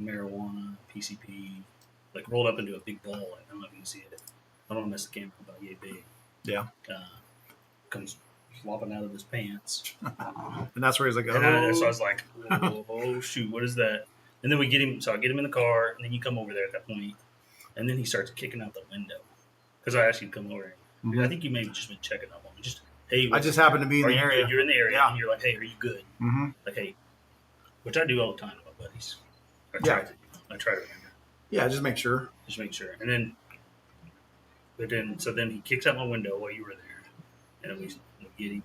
marijuana, PCP, like rolled up into a big ball. Like, I don't know if you can see it. I don't want to mess the camera about yay big. Yeah. Comes flopping out of his pants. And that's where he's like, oh. So I was like, oh, shoot, what is that? And then we get him, so I get him in the car, and then you come over there at that point, and then he starts kicking out the window. Because I asked you to come over. I think you may have just been checking up on me. Just, hey, I just happened to be in the area. You're in the area, Yeah. and you're like, hey, are you good? Mm-hmm. Like, hey, which I do all the time with my buddies. I try to remember. Yeah, just make sure. Just make sure. And then, so then he kicks out my window while you were there, and we get him.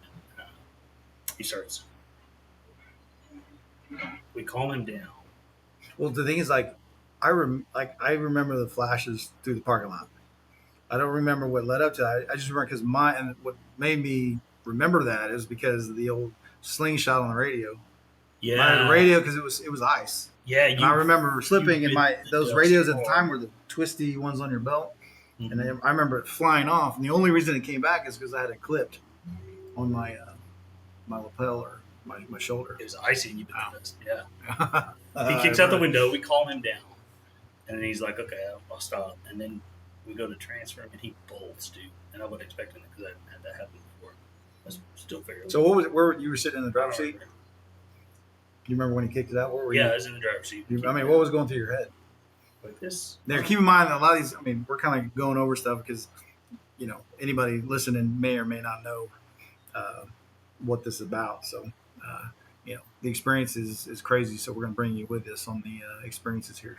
He starts. We calm him down. Well, the thing is, I remember the flashes through the parking lot. I don't remember what led up to that. I just remember because and what made me remember that is because of the old slingshot on the radio. Yeah, the radio because it was ice. Yeah, I remember slipping in those radios at the time were the twisty ones on your belt, and then I remember it flying off. And the only reason it came back is because I had it clipped on my my lapel or my shoulder. It was icy, and you been pissed. Yeah. He kicks out the window. We calm him down, and then he's like, "Okay, I'll stop." And then we go to transfer him, and he bolts, dude. And I wasn't expecting it because I hadn't had that happen before. I was still fairly. So what was it? Where you were sitting in the driver's seat? Do you remember when he kicked it out? Where were you? I was in the driver's seat. I mean, what was going through your head? Like this. Now, keep in mind that a lot of these. I mean, we're kind of going over stuff because anybody listening may or may not know what this is about. So. The experience is crazy, so we're going to bring you with us on the experiences here.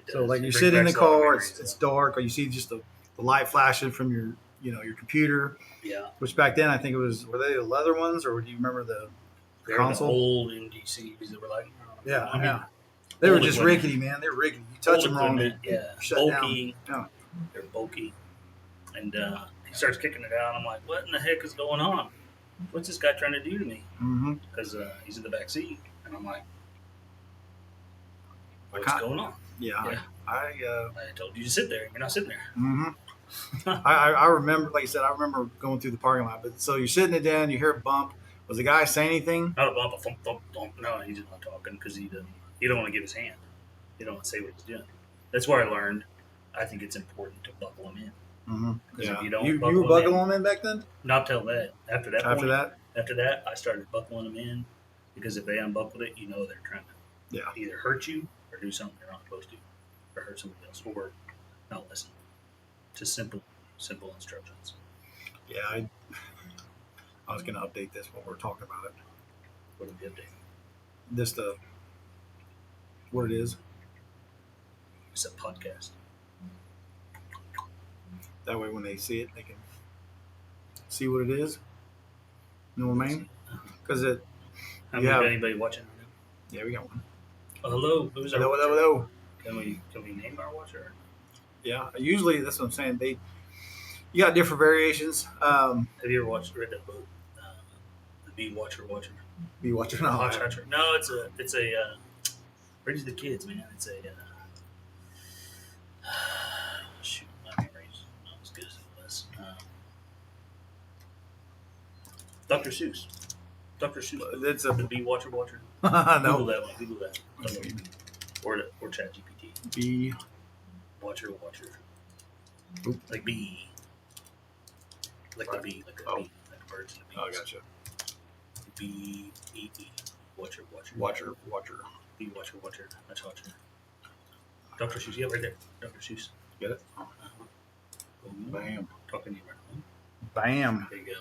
So like you sit in the car, it's dark, or you see just the light flashing from your computer. Yeah. Which back then I think were they the leather ones, or do you remember the console? The old NDCs that were like. Yeah. They were just rickety, man. They were rickety. You touch them wrong, shut bulky. down. Yeah. They're bulky, and he starts kicking it out. I'm like, what in the heck is going on? What's this guy trying to do to me? Because he's in the back seat, and I'm like, what's going on? Yeah. I told you to sit there. You're not sitting there. I remember, like I said, I remember going through the parking lot. But so you're sitting it down, you hear a bump. Was the guy saying anything? Not a bump, a thump, thump, thump. No, he's just not talking because he don't want to give his hand. He don't want to say what he's doing. That's where I learned. I think it's important to buckle him in. If you don't, you were buckling them in back then. Not till that. After that, that, I started buckling them in because if they unbuckled it, they're trying to either hurt you or do something they're not supposed to, or hurt somebody else, or not listen. Just simple instructions. Yeah, I was going to update this when we're talking about it. What did the update? Just what it is. It's a podcast. That way, when they see it, they can see what it is. You know what I mean? Because anybody watching? Yeah, we got one. Oh, hello. Who's our hello. Can we name our watcher? Yeah, usually that's what I'm saying. You got different variations. Have you ever read that book, The Bee Watcher? Bee Watcher? No, No, it's a. Raise the kids, man. It's a. Shoot, my memory's not as good as it was. Dr. Seuss. Dr. Seuss. It's The Bee Watcher. No. Google that one. Google that. Or ChatGPT. Bee Watcher. Oop. Like bee. Like the bee. Like a bee. Like the birds and the bees. Oh, gotcha. Bee. Watcher. Bee Watcher. That's Watcher. Dr. Seuss. Yeah, right there. Dr. Seuss. Get it? Bam. Talking to you right now. Bam. There you go.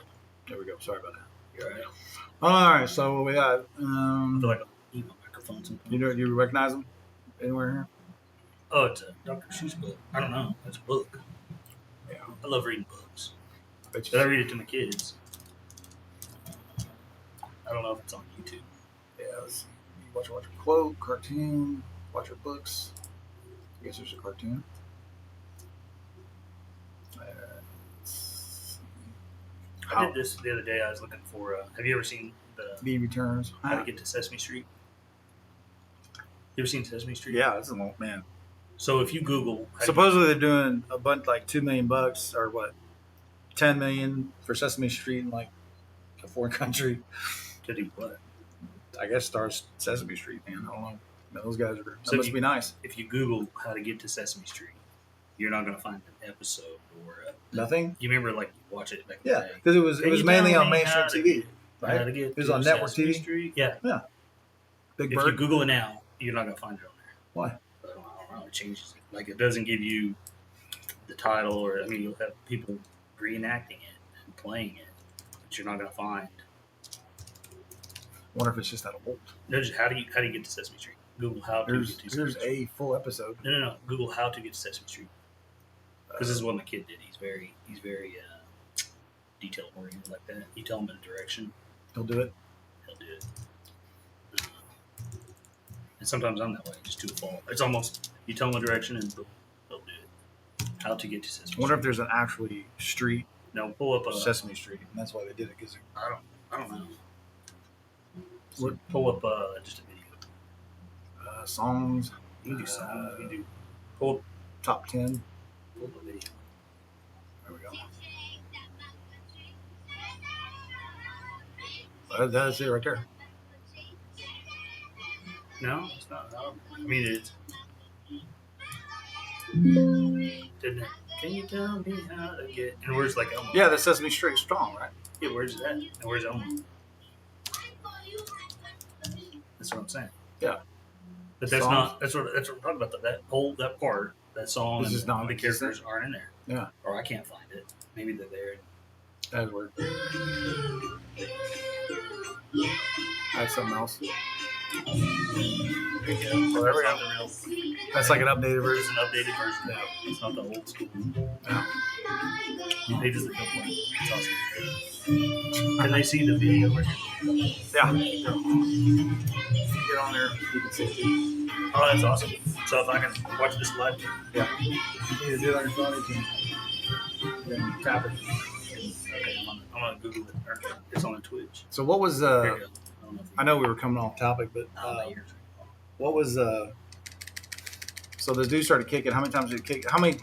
There we go. Sorry about that. You're right. All right. So what we got? I feel like I need my microphone sometimes. You recognize them anywhere here? Oh, it's a Dr. Seuss book. I don't know. It's a book. Yeah. I love reading books. But I read it to my kids. I don't know if it's on YouTube. Yeah. Watch a quote, cartoon, watch your books. I guess there's a cartoon. I did this the other day. I was looking for. Have you ever seen the Bee Returns? How to Get to Sesame Street? You ever seen Sesame Street? Yeah, it's a long man. So if you Google, supposedly they're doing a bunch like $2 million or what, 10 million for Sesame Street in like a foreign country. To do what? I guess stars Sesame Street, man. I don't know. Man, those guys are. That So must be nice. If you Google how to get to Sesame Street, you're not going to find an episode or Nothing. you remember like you watch it back in Yeah, the day. because it was Can you mainly tell on me mainstream how to TV. How Right? to get It was to on network Sesame TV. Street? Yeah. Big If Bird. you Google it now, you're not going to find it on there. Why? I don't know. It changes. Like it doesn't give you the title, or I mean, you'll have people reenacting it and playing it, but you're not going to find. Wonder if it's just that old. No, just how do you get to Sesame Street? Google how to get to Sesame There's Street. a full episode. No. Google how to get to Sesame Street. Because this is what my kid did. He's very detail oriented like that. You tell him a direction, He'll do it. he'll do it. And sometimes I'm that way, just to a fault. It's almost you tell him a direction and they'll do it. How to get to Sesame I wonder Street? if there's an actually street, No, pull up Sesame Street, and that's why they did it. Because I don't know. What? Pull up just a video. songs, You can do songs. You can do pull top 10. up a video. There we go. That's it right there. No, it's not. No. I mean, it's. Didn't it? Can you tell me how to get? And where's like Elmo? Yeah, the Sesame Street strong, right? Yeah, where's that? And where's Elmo? That's what I'm saying. Yeah. But that's Songs. not. That's what I'm talking about. That part, that song, This and is not the characters aren't in there. Yeah. Or I can't find it. Maybe they're there. That's weird. That's something else. There you go. Well, there we That's go. not the real. That's like an updated It's version. an updated version. Yeah. It's not the old school. Yeah. They just look up one. It's awesome. Can they see the video? Yeah. Get on there. You can see it. Oh, that's awesome. So if I can watch this live, Yeah. You need to do it on your phone. You can then tap it. okay, I'm gonna Google it. Or it's on Twitch. So what was Here you go. I don't know if you I know we were coming off topic, but my ears. what was so the dude started kicking. How many times did he kick? How many,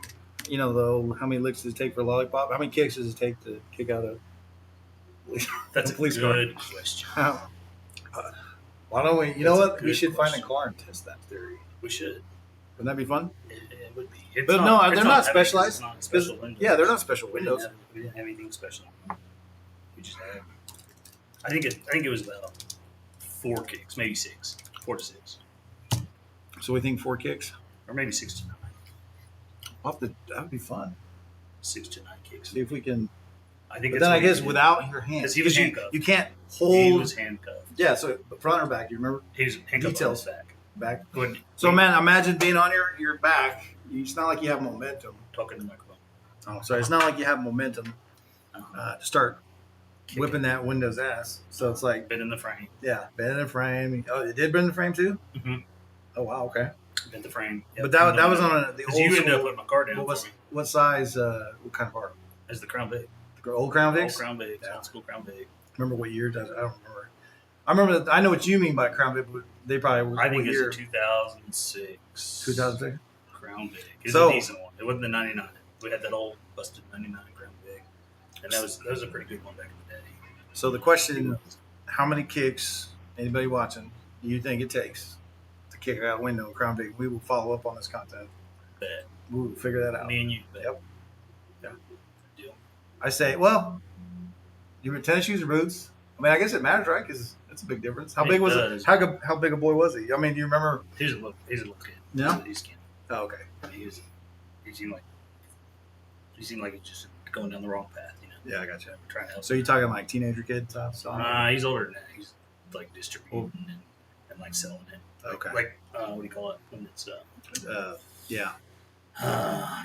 how many licks does it take for a lollipop? How many kicks does it take to kick out a That's a police car? good question. Why don't we? You know That's a what? We good should question. find a car and test that theory. We should. Wouldn't that be fun? It would be. It's But not, no, it's they're not heavy 'cause specialized. It's not special windows. Yeah, they're not special We didn't windows. have anything special. We just had. I think it was about 4 kicks, maybe 6, 4 to 6, So we think 4 kicks. or maybe 6 to 9. That would be fun. 6 to 9 kicks. See if we can. I think. But that's then I what he guess did. without your hands, 'Cause he was you, handcuffed. you can't He hold. was handcuffed. Yeah, so front or back? You remember He was handcuffed Details. on his back. back? When So man, imagine being on your back. It's not like you have momentum. talking to the microphone. Oh, sorry. It's not like you have momentum to start Kicking. whipping that Windows ass. So it's like, Bend in the frame. yeah, bend in the frame. Oh, it did bend in the frame too. Mhm. Oh wow, okay. Bend the frame. Yep. But that was on the Because old you ended up school. putting my car down What was for me what size? What kind of car? as the Crown Vic. The old Crown Old Vics. Crown Vic. Yeah. Old school Crown Vic. Remember what year? I don't remember. I remember that. I know what you mean by Crown Vic, but they probably. I think what it's year? a 2006. 2006. Crown Vic. It's So- a decent one. It wasn't the 99. We had that old busted 99 Crown Vic. And that was a pretty good one back in the day. So the question: how many kicks? Anybody watching? Do you think it takes to kick out a window in Crown Vic? We will follow up on this content. Bet. We will figure that out. Me and you. Bet. Yep. Yeah. Deal. I say, well, you wear tennis shoes or boots? I mean, I guess it matters, right? Because it's a big difference. How It big was does. it? How big a boy was he? I mean, do you remember? He's a little kid. Yeah? He's skinny. Oh, okay. He seemed like he's just going down the wrong path, Yeah, I got you. Trying to help. So you're talking like teenager kid type stuff? He's older than that. He's like distributing and like selling it. Okay. Like what do you call it when it's Yeah.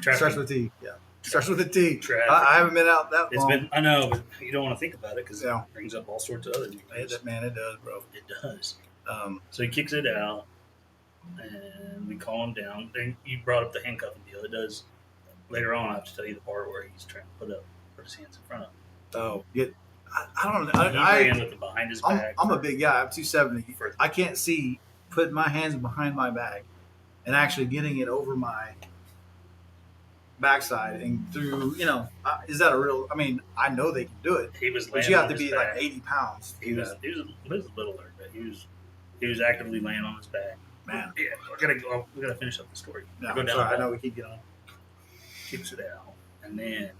traffic. Starts with T. Yeah. Starts with a T. Traffic. I haven't been out that It's long. been, I know, but you don't want to think about it because Yeah. it brings up all sorts of other things. Man, it does, bro. It does. Um, So he kicks it out, and we calm him down. Then you brought up the handcuffing deal. It does. Later on, I have to tell you the part where he's trying to put his hands in front of him. oh, I don't He know. ran with it behind his back. I'm a big guy. I'm 270. For- I can't see putting my hands behind my back and actually getting it over my backside and through. Is that a real? I mean, I know they can do it, He was. but laying you have on to his be like back. 80 pounds. to He do was. that. He was littler, but he was actively laying on his back, Man. Yeah, we gotta finish up the story. No, I go down. sorry, I know we keep going. Kicks it out, and then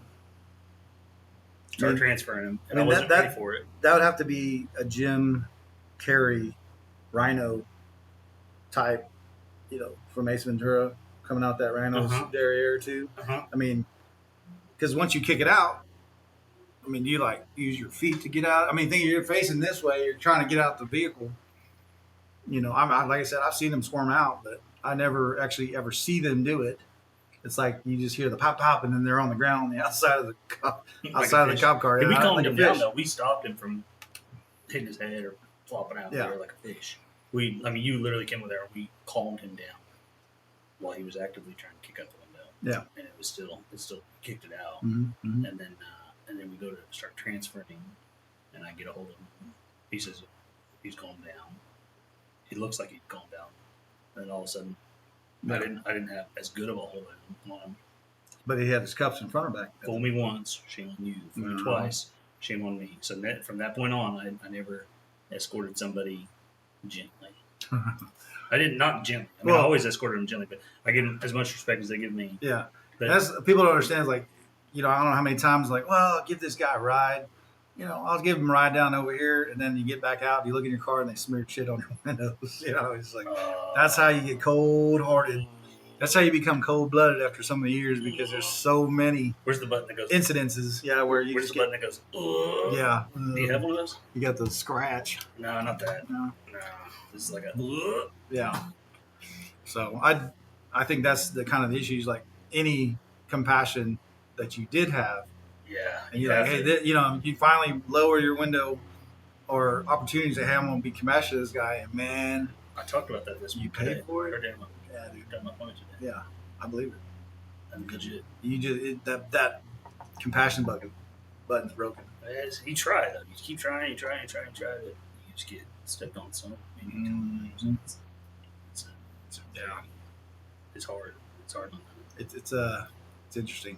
I start mean, transferring him, and I I mean, wasn't that- ready for it. That would have to be a Jim Carrey, Rhino type, from Ace Ventura coming out that Rhino's derriere too. I mean, because once you kick it out, I mean, you like use your feet to get out. I mean, think you're facing this way, you're trying to get out the vehicle. Like I said, I've seen them swarm out, but I never actually ever see them do it. It's like you just hear the pop pop, and then they're on the ground on the outside of the cop car. And we Yeah, calmed like a him down fish. though. We stopped him from hitting his head or flopping out Yeah. there like a fish. You literally came over there and we calmed him down while he was actively trying to kick out the window. Yeah. And it still kicked it out. Mm-hmm. And then we go to start transferring, and I get a hold of him. He says he's calmed down. He looks like he'd calmed down. And all of a sudden, I didn't have as good of a hold on him. But he had his cups in front or back. Fool me once, shame on you. Fool me Mhm. twice, shame on me. So from that point on, I never escorted somebody gently. I did not gently. I Well- always escorted them gently, but I give them as much respect as they give me. Yeah. But That's people don't understand. It's like, I don't know how many times like, well, I'll give this guy a ride. I'll give him a ride down over here, and then you get back out, you look in your car, and they smeared shit on your windows. It's like that's how you get cold-hearted. That's how you become cold-blooded after so many years because there's so many Where's the button that goes? incidences. Yeah, where you Where's just the button that goes? yeah. Do you have one of those? You got the scratch. No, not that. No. No, this is like a. Yeah. So I think that's the kind of the issues. Like any compassion that you did have. Yeah. And you're like, hey, you finally lower your window or opportunities to have them be compassionate to this guy, and man, I talked about that this you week. paid for it. Or damn, Yeah, dude. done my point today. Yeah, I believe it. I'm legit. You just that compassion button's broken. You try though. You keep trying, you try, but you just get stepped on some. Mhm. Yeah. It's hard. It's hard on them. It's interesting,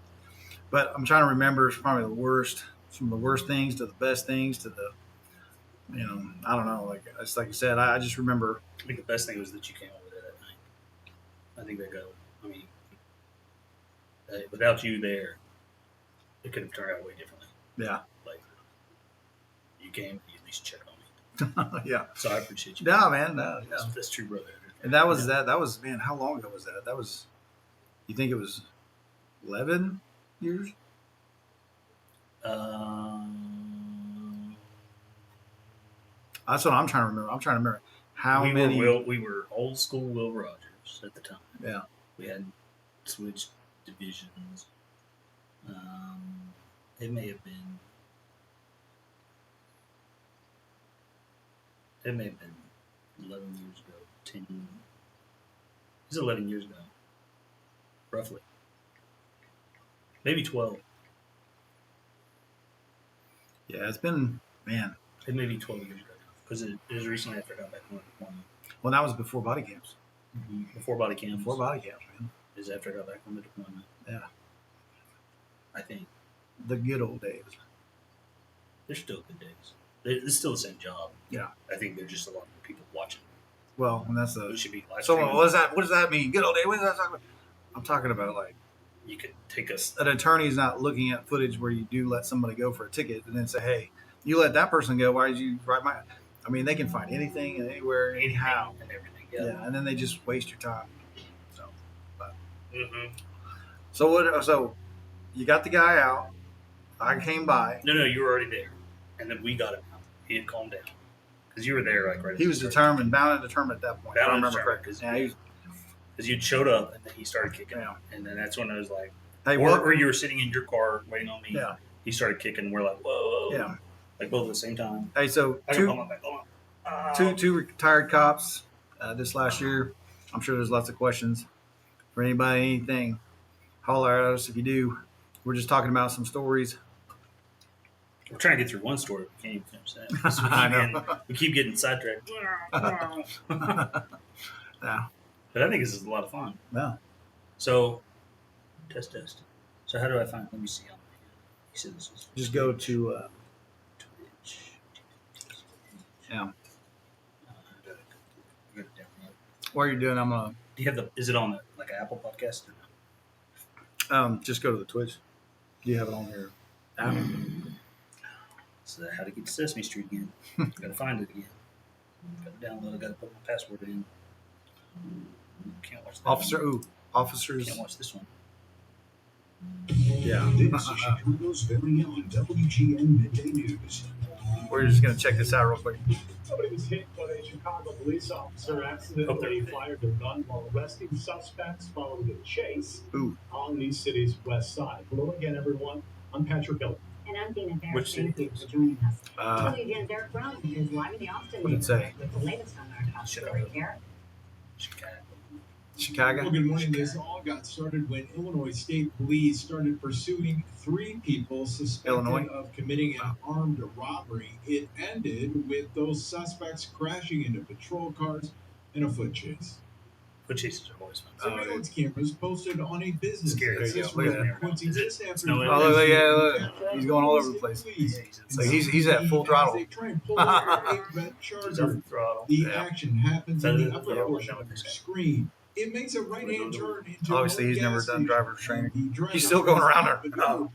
but I'm trying to remember. It's probably the worst, from the worst things to the best things to the, I don't know. Like it's like you said, I just remember. I think the best thing was that you came over there that night. I think without you there, it could have turned out way differently. Yeah. Like, you came, you at least checked on me. Yeah. So I appreciate you. No, man. No. Yeah. That's true, brother. And that was that was man. How long ago was that? That was. You think it was 11 years? That's what I'm trying to remember. I'm trying to remember how many. We were old school Will Rogers at the time. Yeah. We had switched divisions. It may have been 11 years ago. 10. It was 11 years ago, roughly. Maybe 12. Yeah, it's been man. It may be 12 years ago because it was recently after I got back from deployment. Well, that was before body cams. Before body cams. Before body cams, man. Is after I got back from the deployment. Yeah. I think The good old days. they're still good days. It's still the same job. Yeah. I think there's just a lot more people watching. Well, and that's It the. should be live So streaming. what does that? What does that mean? Good old days. What does that talk about? I'm talking about like You could take us. an attorney's not looking at footage where you do let somebody go for a ticket and then say, hey, you let that person go. Why did you write my? I mean, they can find anything and anywhere, anyhow. And everything. Yeah, and then they just waste your time. So, Mm-hmm. so what? So, you got the guy out. I came by. No, you were already there, and then we got him out. He had calmed down because you were there, like right. at He the was start. determined, bound and determined at that point. Bound I and remember determined, correctly. 'cause- Yeah, he was, Because you'd showed up, and then he started kicking, Yeah. and then that's when I was like, hey, or what? you were sitting in your car waiting on me. Yeah. He started kicking, and we're like, whoa. Yeah. Like both at the same time. Hey, so I got my back. two retired cops this last year. I'm sure there's lots of questions for anybody, anything. Holler at us if you do. We're just talking about some stories. We're trying to get through one story. We can't even finish that. 'Cause I know. we keep getting sidetracked. Yeah. But I think this is a lot of fun. Yeah. So, test. So how do I find? Let me see. He said this was Just go to Twitch. Yeah. I got it down here. While you're doing, I'm gonna Do you have the? Is it on the like Apple Podcast? Or no? just go to the Twitch. Do you have it on your app? So how to get to Sesame Street again? Got to find it again. Got to download it. Got to put my password in. Can't watch that. Officers. Can't watch this one. Yeah. This is Chicago's very own WGN Midday News. We're just gonna check this out real quick. Somebody was hit when a Chicago police officer accidentally fired a gun while arresting suspects following a chase on the city's west side. Hello again, everyone. I'm Patrick Hill. And I'm Dina Barrett. Which Thank you city? for joining us. WGN's Eric Brown is live in the Austin What did it say? with the latest on our top story. Eric? Chicago. Well, good morning. This all got started when Illinois State Police started pursuing 3 people suspected of committing an armed robbery. It ended with those suspects crashing into patrol cars in a foot chase. Foot chases are always fun. Surveillance cameras posted on a business Scary. access Look at road that. Quincy Is it just after snowing? Oh, look, yeah, look. After He's going all over the place. police. So he's at full throttle. As they try and pull over a red He's Charger. off the throttle. The Yeah. action happens in the upper Yeah, portion yeah, of your yeah. screen. It makes a right-hand turn into Obviously, a he's never gas done station. driver's training. The driver He's still going around there. Oh.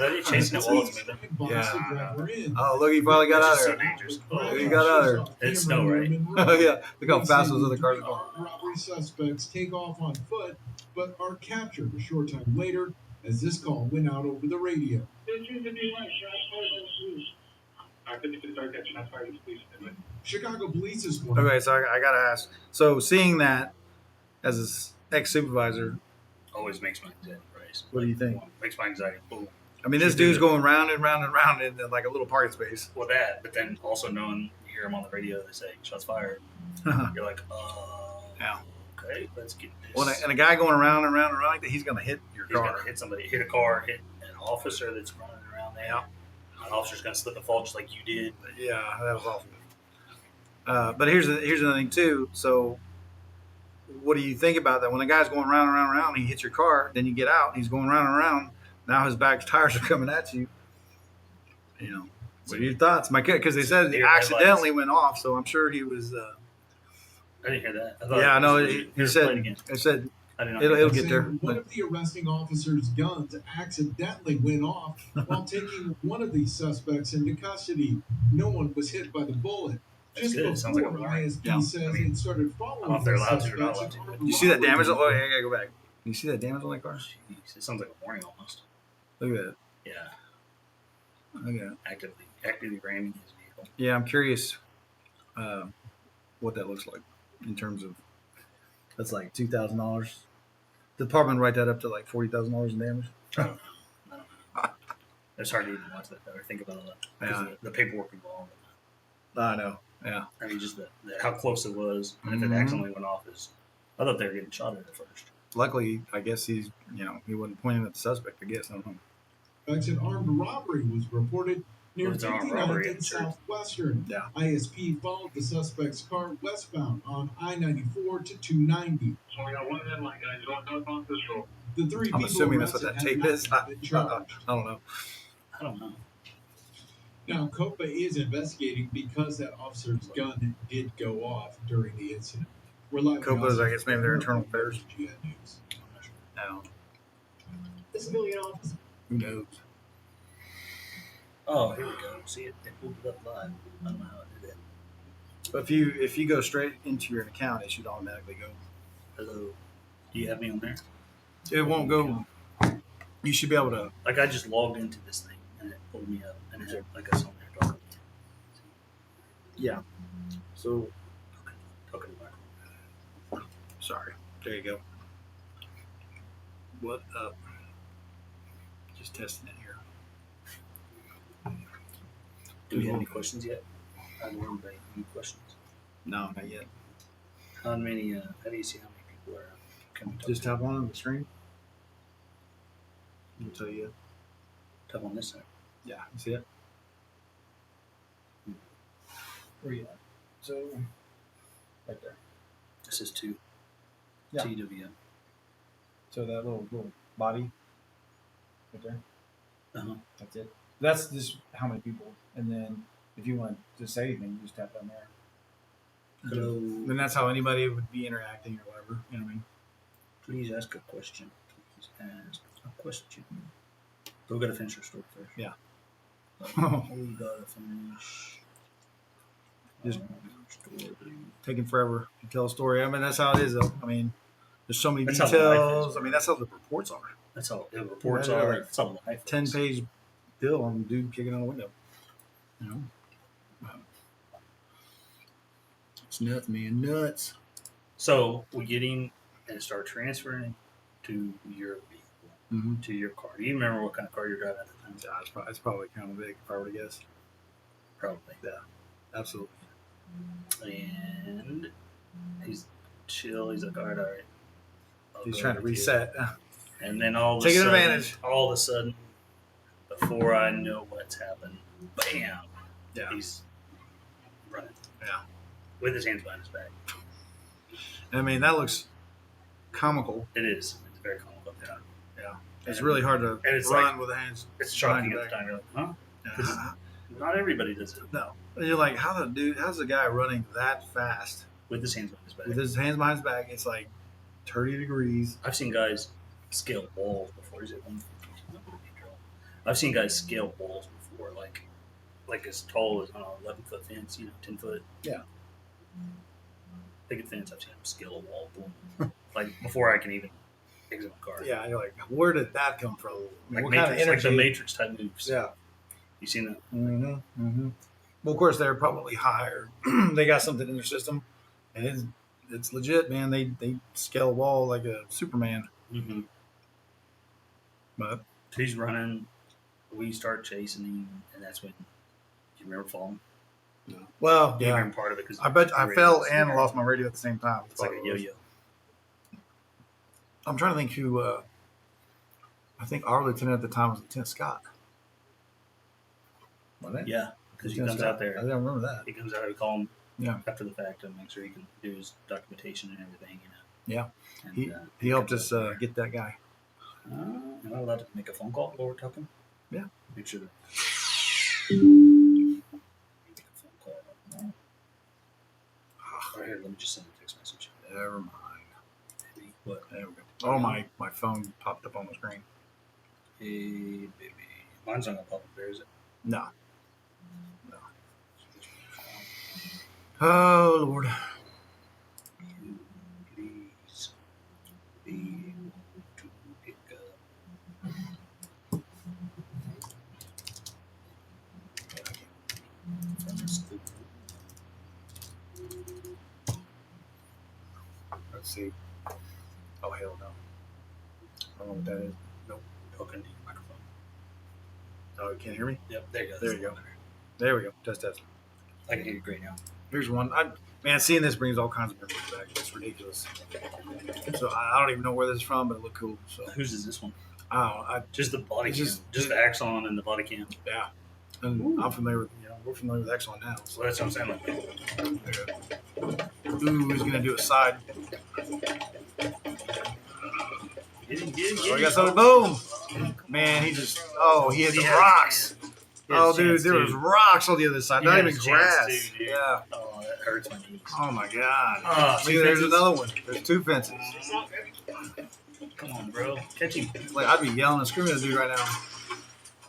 Are they chasing it while it's moving? Yeah. Oh, look, he finally got out Which is of so there. dangerous. Oh, he got out of there. It's snow, right? Oh, yeah. Look how fast those other cars are going. Robbery suspects take off on foot, but are captured a short time later as this call went out over the radio. Chicago police this morning. Okay, so I gotta ask. So seeing that as his ex-supervisor, Always makes my anxiety rise. what do you think? Makes my anxiety boom. I mean, this Should do dude's it. going round and round and round in like a little parking space. Well, that, but then also knowing you hear him on the radio, they say shots fired. You're like, Yeah. okay, let's get this. Well, and a guy going around and round and round like that, he's gonna hit your He's car. gonna hit somebody, hit a car, hit an officer that's running around there. Yeah. An officer's gonna slip and fall just like you did. Yeah, that was awful. But here's another thing too. So, what do you think about that? When the guy's going round and round and round, he hits your car. Then you get out, he's going round and round. Now his back tires are coming at you. You know, what are your thoughts? Because they said he Deer accidentally went off, so I'm sure he was. I didn't hear that. I thought Yeah, I it know. was- He here's said. play it again. It said I did not it'll hear get Saying there. One of the arresting officer's guns accidentally went off while taking one of these suspects into custody. No one was hit by the bullet. That's Just good. It sounds like a before warning. ISP Yeah. says it started I don't know following if they're the allowed to or not suspects. allowed to, You see that damage? Oh, yeah, I gotta go back. You see that damage on that car? Jeez, it sounds like a warning almost. Look at that. Yeah, Look at that. actively ramming his vehicle. Yeah, I'm curious what that looks like in terms of. That's like $2,000. The department write that up to like $40,000 in damage. I don't know. It's hard to even watch that or think about that because Yeah. the paperwork involved. I know. Yeah. I mean, just the how close it was, and if Mhm. it accidentally went off, is I thought they were getting shot at first. Luckily, I guess he wasn't pointing at the suspect. I guess I don't know. An armed robbery was reported near Well, it's an armed 59th robbery, and sure. Southwestern. Yeah. ISP followed the suspect's car westbound on I-94 to 290. So we got one headline, guys. Don't on this road. The 3 I'm people assuming that's what arrested that tape have is. not been charged. I don't know. I don't know. Now, COPA is investigating because that officer's gun did go off during the incident. We're live. COPA is, I guess, maybe their internal affairs. GN News. No. This is Billion Office. Who knows? Oh, here we go. See it? It pulled it up live. I don't know how it did that. But if you go straight into your account, it should automatically go. Hello. Do you have me on there? It won't go. You should be able to. Like I just logged into this thing and it pulled me up and it had like us on there talking. Yeah. So Talking about. sorry. There you go. What up? Just testing it here. Do we have any questions yet? I don't remember any questions. No, not yet. How many? How do you see how many people are coming? Just tap on the screen. I'll tell you. Tap on this side. Yeah, you see it? Where you at? So, right there. This is two. Yeah. TWM. So that little body right there. Uh-huh. That's it. That's just how many people. And then if you want to say anything, you just tap down there. Hello. And that's how anybody would be interacting or whatever. You know what I mean? Please ask a question. Please ask a question. So we gotta finish our story first. Yeah. We gotta finish. Just- our story. Taking forever to tell a story. I mean, that's how it is, though. I mean, there's so many That's how life details. is, I mean, that's how the reports are. That's all the reports Yeah, are. like That's all life. is. 10-page bill on a dude kicking on a window. You know? It's nuts, man. Nuts. So we get him and start transferring to your vehicle, Mm-hmm. to your car. Do you remember what kind of car you're driving at the time? It's probably kind of big, if I were to guess. Probably. Absolutely. And he's chill. He's like, all right. I'll He's go trying to with you." reset. And then all of Taking a sudden, advantage. all of a sudden, before I know what's happened, bam, Yeah. he's running. Yeah. With his hands behind his back. I mean, that looks comical. It is. It's very comical. Yeah. It's really hard to And it's run with the hands. It's shocking behind at the your time. You're like, huh? Yeah. Not everybody does it No. And you're like, how's the guy running that fast with his hands behind his back. with his hands behind his back? It's like 30 degrees. I've seen guys scale walls before. He's at 150. I've seen guys scale walls before, like as tall as 11-foot fence, 10 foot. Yeah. Big fence. I've seen him scale a wall, boom. Like before I can even exit my car. Yeah, you're like, where did that come from? I mean, Like what Matrix, kind of like the energy? Matrix type moves. Yeah. You seen that? Mm-hmm. Mm-hmm. Well, of course, they're probably higher. They got something in their system, and it's legit, man. They scale a wall like a Superman. Mm-hmm. But So he's running. We start chasing him, and that's when you remember falling. well, You yeah, remember part of it because I bet I fell and lost my radio at the same time. It's like a yo-yo. I'm trying to think who. I think our lieutenant at the time was Lieutenant Scott. Wasn't it? Yeah, because he Lieutenant comes out Scott. there. I don't remember that. He comes out. We call him Yeah. after the fact to make sure he can do his documentation and everything. Yeah. And, He helped us get that guy. am I allowed to make a phone call while we're talking? Yeah. Make sure. Make a phone call. No. Right here, let me just send a text message. Never mind. Maybe. What? There we go. Oh, my phone popped up on the screen. Hey, baby. Mine's not gonna pop up there, is it? No. Oh Lord. You please be able to pick up from school. Let's see. Oh hell no. I don't know what that is. Nope. Talking to your microphone. Oh, you can't hear me? Yep, there you go. There you go. There we go. Test. I can hear you great now. Here's one. Man, seeing this brings all kinds of memories back. It's ridiculous. So I don't even know where this is from, but it looked cool. So Whose is this one? I Just the body It's cam. just- Just the Axon and the body cam. yeah. And I'm familiar with we're familiar with Exxon now. So So that's what I'm saying. Like, ooh, he's gonna do a side. Oh, I got something. Boom! Man, he just he hit the rocks. Oh, dude, there was rocks on the other side. He Not had even his chance grass. too, dude. Yeah. Oh, that hurts my knees. Oh my god. Oh, Look, there's another one. There's two fences. Come on, bro. Catch him. Like I'd be yelling and screaming at this dude right now.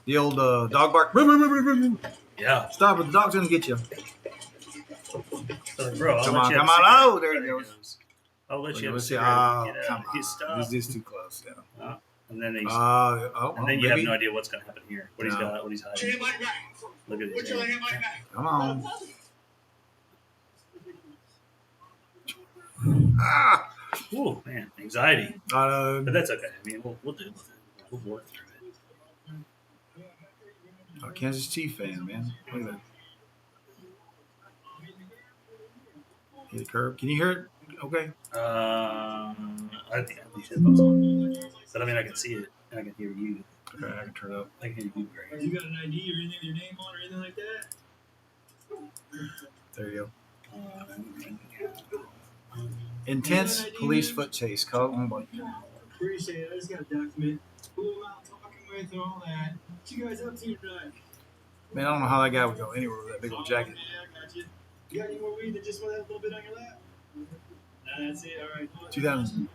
The old dog bark. Vroom, vroom, vroom, vroom, vroom. Yeah. Stop it! The dog's gonna get you. Like, bro, Come on, come on. Oh, there he goes. I'll let you have a Let's see. cigarette. Oh, Get out. come Get on. stopped. This is too close. Yeah. And then he's, And and then you have no idea what's going to happen here. What he's No. got, what he's hiding. Look at his head. Come on. Ah! Ooh, man, anxiety. Uh, But that's okay. I mean, we'll deal with it. We'll work through it. Kansas Chief fan, man. Look at that. Hit the curb. Can you hear it? Okay. I think I have these headphones on. But I mean, I can see it and I can hear you. Okay, I can turn it up. I can hear you great. You got an ID or anything with your name on or anything like that? There you go. Intense police foot chase. Call it one. Appreciate it. I just got a document. Who am I talking with and all that? What you guys up to tonight? Man, I don't know how that guy would go anywhere with that big old jacket. Yeah, I got you. You got any more weed that just want to have a little bit on your lap? Nah, that's it. All right. 2000.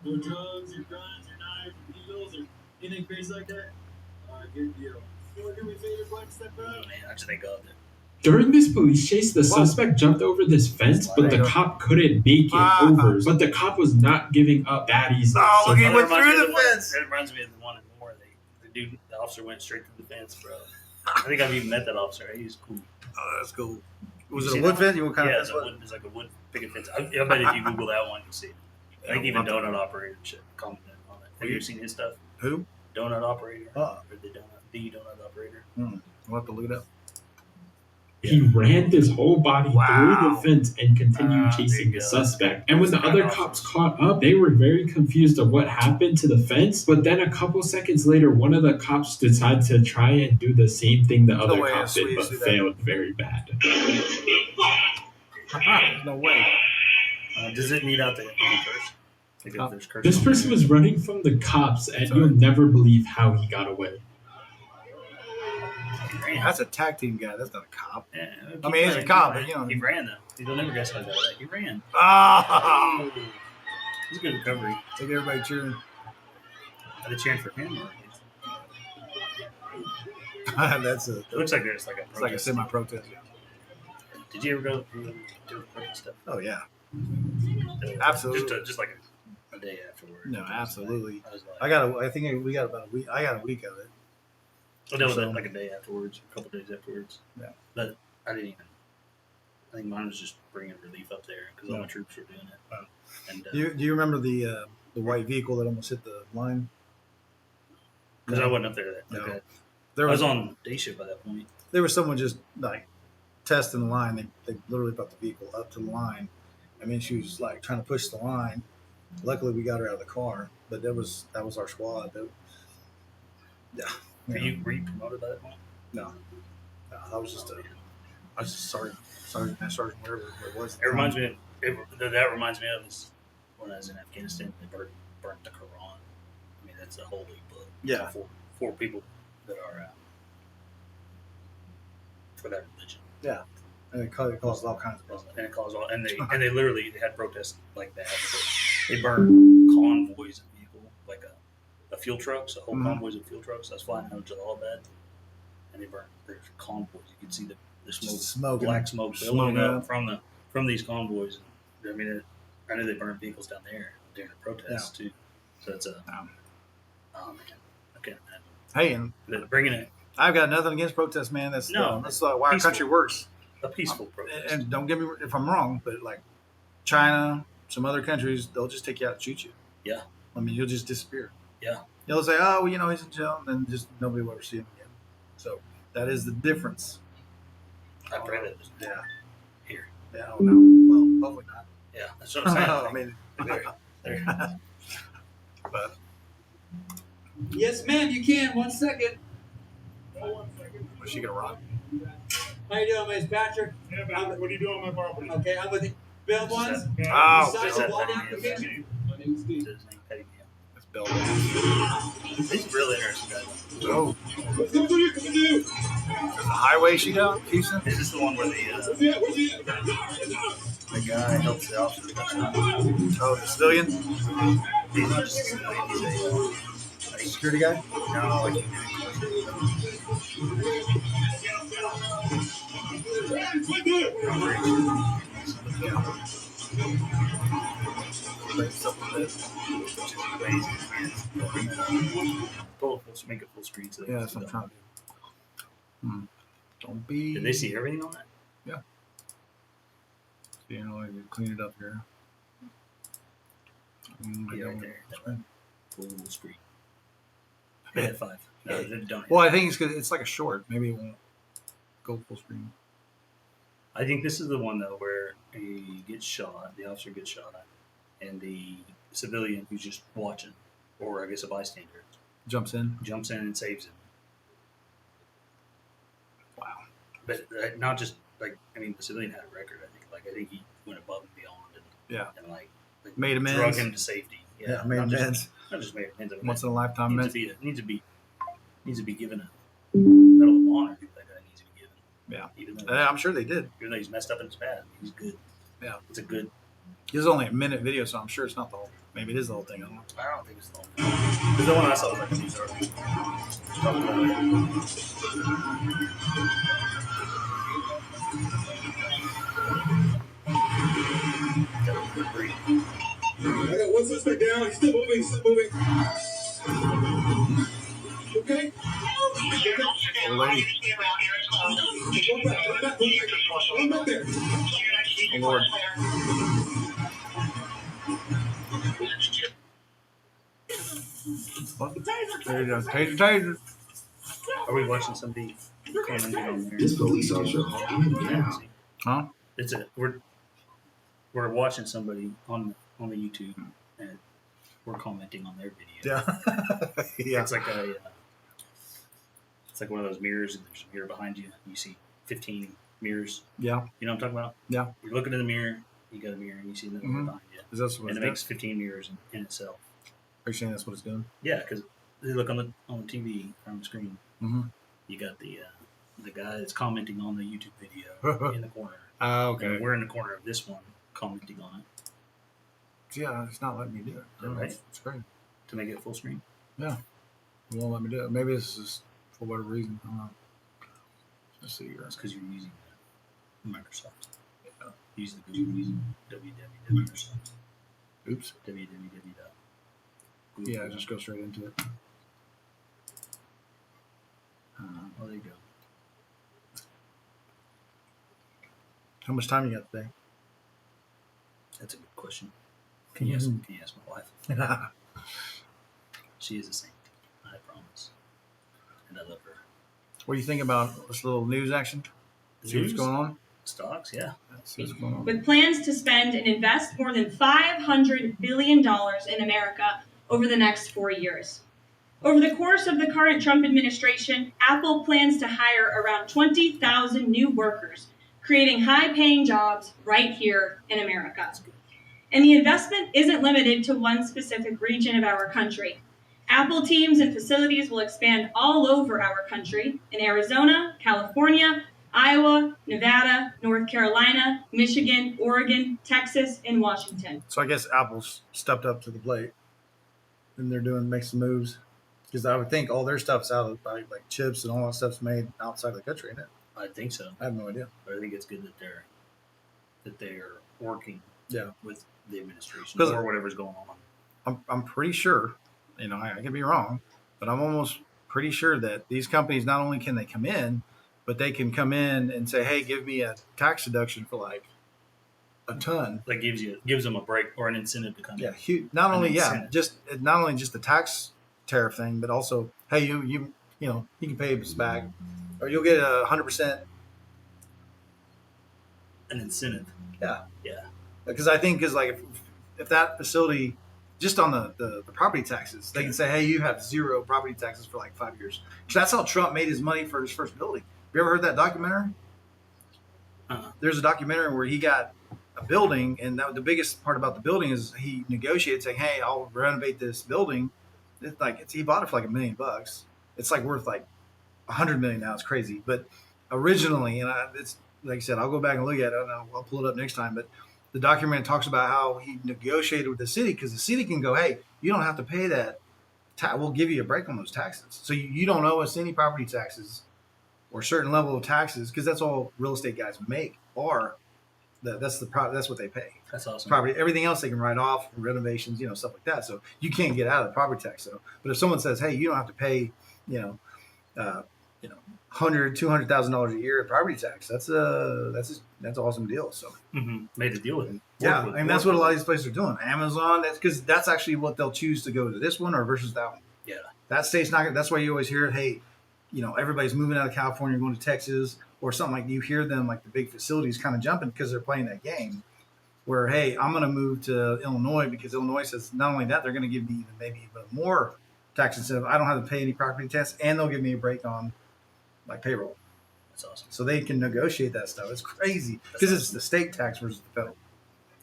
No drugs or guns or knives or needles or anything crazy like that? All right, good deal. You want to do me a favor, go ahead and step Oh, out? man, I just think of it. During this police chase, the suspect jumped over this fence, but the cop couldn't make it over. But the cop was not giving up that easy. Oh, So look, he That went reminds through me of the one- fence. That reminds me of the one in Moore. The officer went straight through the fence, bro. I think I've even met that officer. He's cool. Oh, that's cool. Was You it see a wood that fence? What kind Yeah, of it's, fence was it's like a wood picket fence. I bet if you Google that one, you'll see it. I think even Donut Operator should comment on it. Have you ever seen his stuff? Who? Donut Operator? Uh-uh. Or the Donut Operator? We'll have to look it up. he ran his whole body through the fence and continued there chasing you the go. suspect. And when the That's other kinda cops awesome. caught up, they were very confused of what happened to the fence. But then a couple seconds later, one of the cops decided to try and do the same thing the other way cop it's did, sweet but to see that. failed very bad. No way. Does it need out the first? Because there's curses This on person there. was running from the cops, and Sorry. you'll never believe how he got away. He ran. That's a tag team guy. That's not a cop. Yeah, I mean, he's a he cop, ran. but, you know. He ran, though. You'll never guess how he got away. He ran. Ah! It's a good recovery. Look at everybody cheering. Are they cheering for him? Or That's a. it looks like there's like a It's like a protest. semi-protest. Did you ever go do the protest stuff? Oh yeah. Uh, Absolutely. Just like a day afterward. No, absolutely. I was like, I think we got about a week. I got a week of it. well, no, so- like a day afterwards, a couple days afterwards. Yeah. But I didn't even. I think mine was just bringing relief up there because all my troops were doing it. Wow. And Do you remember the white vehicle that almost hit the line? because I wasn't up there that. No. Okay. There I was was on day shift by that point. there was someone just like testing the line. They literally brought the vehicle up to the line. I mean, she was like trying to push the line. Luckily, we got her out of the car. But that was our squad. Yeah. Were you promoted by that point? No, I was just sergeant, whatever it was. It reminds me. That reminds me of is when I was in Afghanistan. They burnt the Quran. I mean, that's a holy book. Yeah. For people that are for that religion. And it caused all kinds of problems. And it caused all, and they literally had protests like that. They burned convoys of people, like a fuel trucks, a whole Mhm. convoys of fuel trucks. That's flying out of Jalalabad, and they burned their convoys. You could see the smoke, black smoke billowing up from these convoys. I mean, I know they burned vehicles down there during the protests too. So it's a oh man, okay, man. Hey, and But bringing it I've got nothing against protests, man. That's No, that's why our peaceful. country works. a peaceful protest. And don't get me if I'm wrong, but like China, some other countries, they'll just take you out and shoot you. Yeah. I mean, you'll just disappear. Yeah. They'll say, oh, well, he's in jail, and then just nobody will ever see him again. So that is the difference. I pray that was Yeah. here. Yeah. Oh, no. Well, hopefully not. Yeah, that's what I'm saying. I mean, There. but Yes, ma'am, you can. 1 second. was she gonna rock? How you doing, Miss Patrick? Yeah, Patrick, what are you doing on my property? Okay, I'm with the Bill Ones. Oh, Sign Is the that loan Petty application. Meal? My name's Steve. Is his name Petty Meal? That's Bill. He's really interesting guy. Oh, What's the you can do? the highway she got, Houston. Is this the one where the guy helps the officer get shot? Oh, the civilian, He's not just a civilian, he's a security guy. no, like make it full screen so they Yeah, can that's see what I'm that. trying to do. Don't be. Did they see everything on that? I clean it up here. Yeah, right there. That one. Full screen. Hit F5. No, they don't. Well, I think it's 'cause it's like a short. Maybe it won't go full screen. I think this is the one though where he gets shot, the officer gets shot, and the civilian who's just watching, or I guess a bystander, Jumps in. jumps in and saves him. Wow. But not just like the civilian had a record. I think he went above and beyond and Yeah. and Made amends. drug him to safety. Yeah, made not amends. Just, not just made amends. Once in a lifetime. needs to be given a medal of honor. That guy needs to be given. Yeah. Even though, I'm sure they did. even though he's messed up and it's bad, he's good. Yeah. It's a good. It was only a minute video, so I'm sure it's not the whole. Maybe it is the whole thing. I don't know. I don't think it's the whole thing. Because the one I saw was like a news article. Talking about I got one suspect down. He's still moving. Okay. One back there. Oh, Lord. There you go. Taser. Are we watching somebody commenting on there? This police officer Yeah. Huh? It's a we're watching somebody on the YouTube and we're commenting on their video. Yeah. Yeah. It's like it's like one of those mirrors and there's a mirror behind you. You see 15 mirrors. Yeah. You know what I'm talking about? Yeah. You're looking in the mirrr, you got a mirror, and you see another mirror behind you. Is that what And it's it doing? makes 15 mirrors in itself. Are you saying that's what it's doing? Yeah, because they look on the TV or on the screen. Mm-hmm. You got the guy that's commenting on the YouTube video in the corner. Okay. And we're in the corner of this one commenting on it Yeah, it's not letting me do it. I don't know. Right. It's great. to make it full screen. It won't let me do it. Maybe it's just for whatever reason. I don't know. Let's see here. That's because you're using Microsoft. Using www.microsoft. Oops. www. Yeah, just go straight into it. Oh, there you go. How much time you got today? That's a good question. Can you ask my wife? She is a saint. I promise. And I love her. What do you think about this little news action? See what's News? going on? Stocks, yeah. Let's see what's going on. With plans to spend and invest more than $500 billion in America over the next 4 years. Over the course of the current Trump administration, Apple plans to hire around 20,000 new workers, creating high-paying jobs right here in America. And the investment isn't limited to one specific region of our country. Apple teams and facilities will expand all over our country in Arizona, California, Iowa, Nevada, North Carolina, Michigan, Oregon, Texas, and Washington. So I guess Apple's stepped up to the plate, and they're making some moves. Because I would think all their stuff's out of like chips and all that stuff's made outside of the country, isn't it? I think so. I have no idea. But I think it's good that they're working with the administration 'Cause or whatever's going on. I'm pretty sure, I could be wrong, but I'm almost pretty sure that these companies not only can they come in, but they can come in and say, "Hey, give me a tax deduction for like a ton." That gives them a break or an incentive to come Yeah, in. huge. Not only incentive. just the tax tariff thing, but also, hey, you can pay us back, or you'll get 100%. An incentive. Yeah. Yeah. Because I think if that facility, just on the property taxes, they can say, hey, you have zero property taxes for like 5 years. Because that's how Trump made his money for his first building. Have you ever heard that documentary? There's a documentary where he got a building, and the biggest part about the building is he negotiated saying, hey, I'll renovate this building. He bought it for like $1 million. It's like worth like $100 million now. It's crazy. But originally, and it's like I said, I'll go back and look at it. I'll pull it up next time. But the document talks about how he negotiated with the city, because the city can go, hey, you don't have to pay that. We'll give you a break on those taxes. So you don't owe us any property taxes or a certain level of taxes, because that's all real estate guys make. That's what they pay. That's awesome. Property, everything else they can write off, renovations, stuff like that. So you can't get out of the property tax. But if someone says, hey, you don't have to pay, $200,000 a year in property tax, that's an awesome deal. So made a deal with him. That's what a lot of these places are doing. Amazon, that's actually what they'll choose to go to this one or versus that one. Yeah. That state's not. That's why you always hear, hey, everybody's moving out of California, going to Texas or something. Like you hear them, like the big facilities kind of jumping because they're playing that game where, hey, I'm going to move to Illinois because Illinois says not only that, they're going to give me maybe even more tax incentive. I don't have to pay any property tax, and they'll give me a break on like payroll. That's awesome. So they can negotiate that stuff. It's crazy because it's the state tax versus the federal.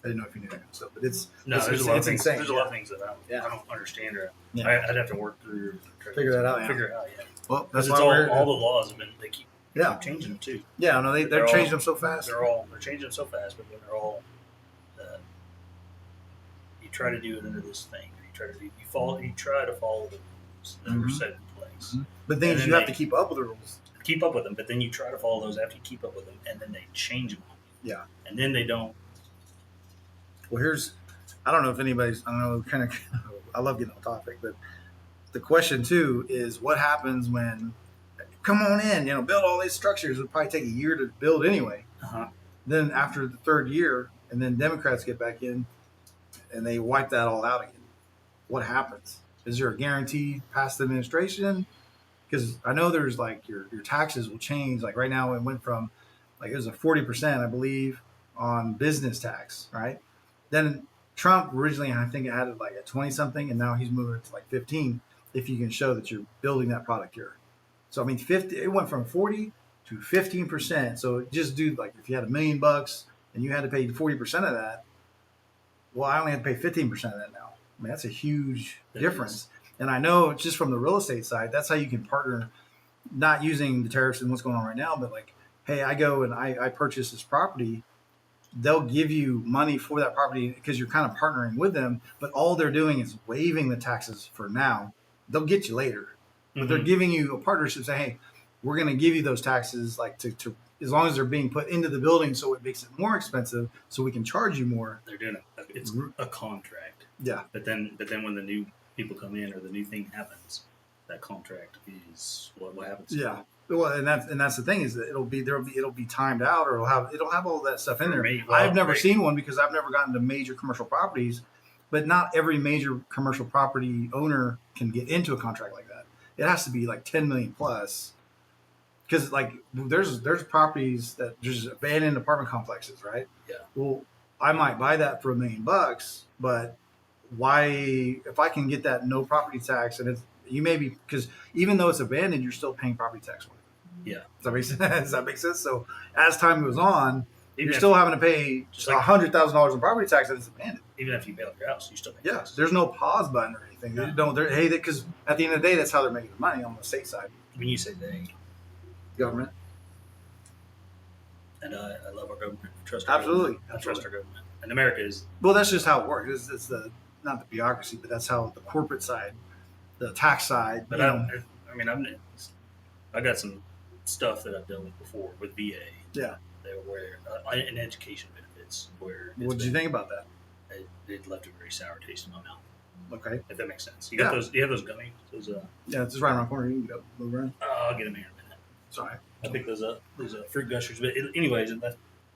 I didn't know if you knew that stuff, but there's a lot of things. insane. There's a lot of things that I don't understand. Yeah. I'd have to work through Figure that out. Yeah. Figure it out. Yeah. Well, that's Because why all the laws have been. Yeah. They're changing them too. Yeah, no, they're They're changing all- them so fast. They're changing them so fast, but then they're all. You try to do it under this thing. You try to follow the rules that are set in place. But things then you have they- to keep up with the rules. Keep up with them, but then you try to follow those after you keep up with them, and then they change them. Yeah. And then they don't. Well, I don't know if anybody's, I don't know, kind of, I love getting on topic, but the question too is what happens when, come on in, build all these structures. It'll probably take a year to build anyway. Uh-huh. Then after the third year, and then Democrats get back in and they wipe that all out again. What happens? Is there a guarantee past the administration? Because I know there's like your taxes will change. Like right now, it went from like it was a 40%, I believe, on business tax, right? Then Trump originally, I think it had it like at 20 something, and now he's moving it to like 15 if you can show that you're building that product here. So I mean, it went from 40 to 15%. So just do like if you had $1 million and you had to pay 40% of that, well, I only have to pay 15% of that now. I mean, that's a huge difference. And I know just from the real estate side, that's how you can partner, not using the tariffs and what's going on right now, but like, hey, I go and I purchase this property. They'll give you money for that property because you're kind of partnering with them, but all they're doing is waiving the taxes for now. They'll get you later, but they're giving you a partnership. Say, hey, we're going to give you those taxes, like to as long as they're being put into the building, so it makes it more expensive, so we can charge you more. They're doing it's a contract. Yeah. But then when the new people come in or the new thing happens, that contract is what happens. Yeah. Well, and that's the thing is that it'll be timed out, or it'll have all that stuff in there. I've never seen one because I've never gotten to major commercial properties, but not every major commercial property owner can get into a contract like that. It has to be like 10 million plus, because like there's properties that just abandoned apartment complexes, right? Yeah. Well, I might buy that for $1 million, but why, if I can get that no property tax, and you may be, because even though it's abandoned, you're still paying property tax for it. Yeah. Does that make sense? So as time goes on, Even you're still having to pay just like $100,000 in property tax that is abandoned. even after you bail your house, you still pay Yeah, taxes. there's no pause button or anything. They don't. Because at the end of the day, that's how they're making the money on the state side. When you say they, Government. and I love our government. Trust our Absolutely. government. I trust our government. And America is Well, that's just how it works. It's not the bureaucracy, but that's how the corporate side, the tax side. But I got some stuff that I've dealt with before with VA. Yeah. Where in education benefits where What did you think about that? it left a very sour taste in my mouth. Okay. If that makes sense. You got Yeah. those. You have those gummies. Those. Yeah, it's just right around the corner. You can go move around. I'll get them here in a minute. Sorry. I picked those up. Those fruit gushers. But anyways,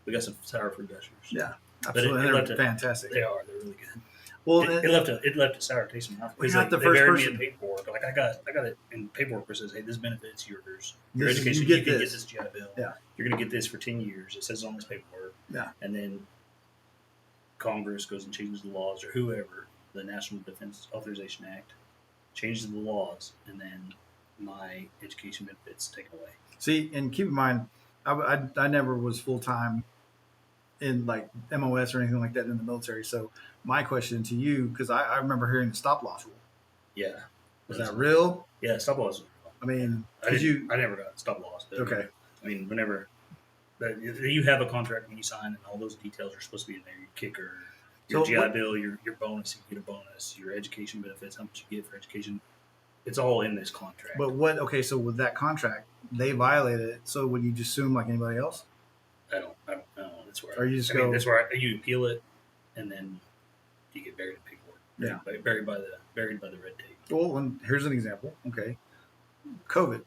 we got some sour fruit gushers. Yeah, But absolutely. it They're left fantastic. They are. They're really good. Well, It left a sour taste in my mouth We're because not they the first buried person. me in paperwork. Like I got it in paperwork where it says, "Hey, this benefits yours. Your This is- education. you You, get can this." get this GI Bill. Yeah. You're gonna get this for 10 years." It says on this paperwork. Yeah. And then Congress goes and changes the laws, or whoever, the National Defense Authorization Act changes the laws, and then my education benefits taken away. See, and keep in mind, I never was full time in like MOS or anything like that in the military. So my question to you, because I remember hearing the stop loss rule. Yeah. Was that real? Yeah, stop loss. I mean, I never got stop loss. But Okay. I mean, whenever you have a contract when you sign, and all those details are supposed to be in there. Your kicker, your So GI what- Bill, your bonus, you get a bonus, your education benefits, how much you get for education. It's all in this contract. But okay, so with that contract, they violated it. So would you just assume like anybody else? I don't know. That's where Or you just I mean, go- that's where you appeal it, and then you get buried in paperwork. Yeah. Buried by the red tape. Well, and here's an example. Okay, COVID.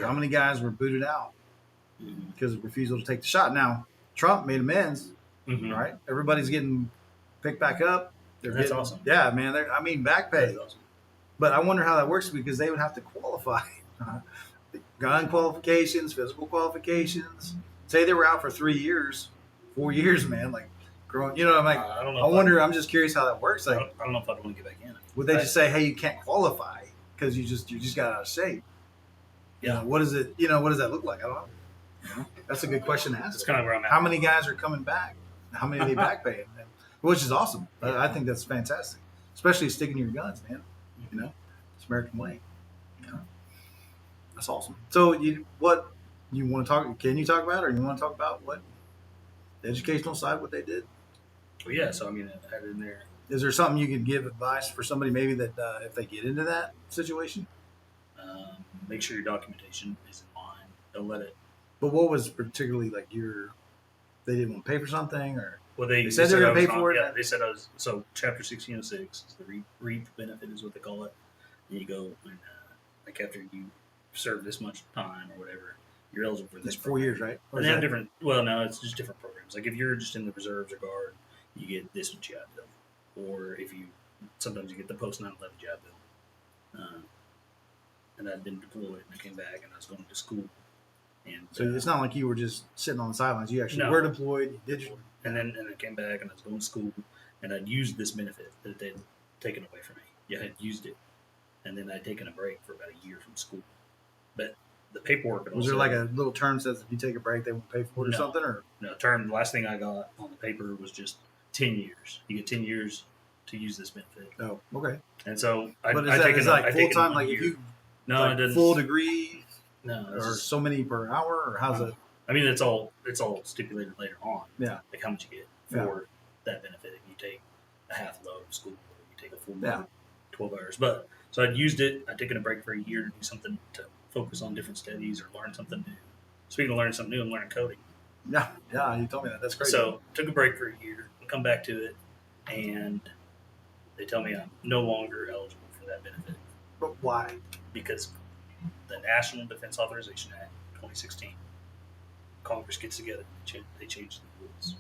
How many guys were booted out because of refusal to take the shot? Now, Trump made amends, Mhm. right? Everybody's getting picked back up. That's getting- awesome. Yeah, man. Back pay. That's awesome. But I wonder how that works because they would have to qualify. Gun qualifications, physical qualifications. Say they were out for 3 years, 4 years, man. Like, growing, I'm like, I don't know. I wonder. I'm just curious how that works. I Like, don't know if I'd want to get back in. would they just say, "Hey, you can't qualify because you just got out of shape"? Yeah. What is it? What does that look like? I don't know. That's a good question to That's ask. kind of where I'm at. How many guys are coming back? How many are they back paying? Which is awesome. I think that's fantastic, especially sticking to your guns, man. It's American way. That's awesome. So, You want to talk? Can you talk about it, or you want to talk about what the educational side, what they did? Well, yeah. So I mean, I had it in there. Is there something you could give advice for somebody maybe that if they get into that situation? Make sure your documentation is in line. Don't let it. But what was particularly like they didn't want to pay for something, or Well, they said they're I going to was pay not- for it? Yeah, they said I was. So Chapter 1606 is the REAP benefit is what they call it. And you go and like after you serve this much time or whatever, you're eligible for this. It's 4 years, right? Or And is they have that- different. Well, no, it's just different programs. Like if you're just in the reserves or guard, you get this job bill, or if you sometimes you get the post 9/11 job bill. And I'd been deployed, and I came back, and I was going to school, and So it's not like you were just sitting on the sidelines. You actually No. were deployed. You did. and then I came back, and I was going to school, and I'd used this benefit that they'd taken away from me. Yeah, I'd used it, and then I'd taken a break for about a year from school. But the paperwork had Was there also- like a little term says if you take a break, they won't pay for it or No. something? Or No, term. The last thing I got on the paper was just 10 years. You get 10 years to use this benefit, oh, okay. and so I But is I that taken is a- like I full taken time? 1 Like if year. you No, like it doesn't. full degree No, it's or just- so many per hour, or how's it? I mean, it's all stipulated later on. Yeah. Like how much you get for that benefit if you take a half load of school or you take a full load, Yeah. 12 hours. But so I'd used it. I'd taken a break for a year to do something to focus on different studies or learn something new. Speaking of learning something new, I'm learning coding. Yeah, yeah. You told me that. That's crazy. So took a break for a year, come back to it, and they tell me I'm no longer eligible for that benefit but why? because the National Defense Authorization Act 2016, Congress gets together and they change the rules.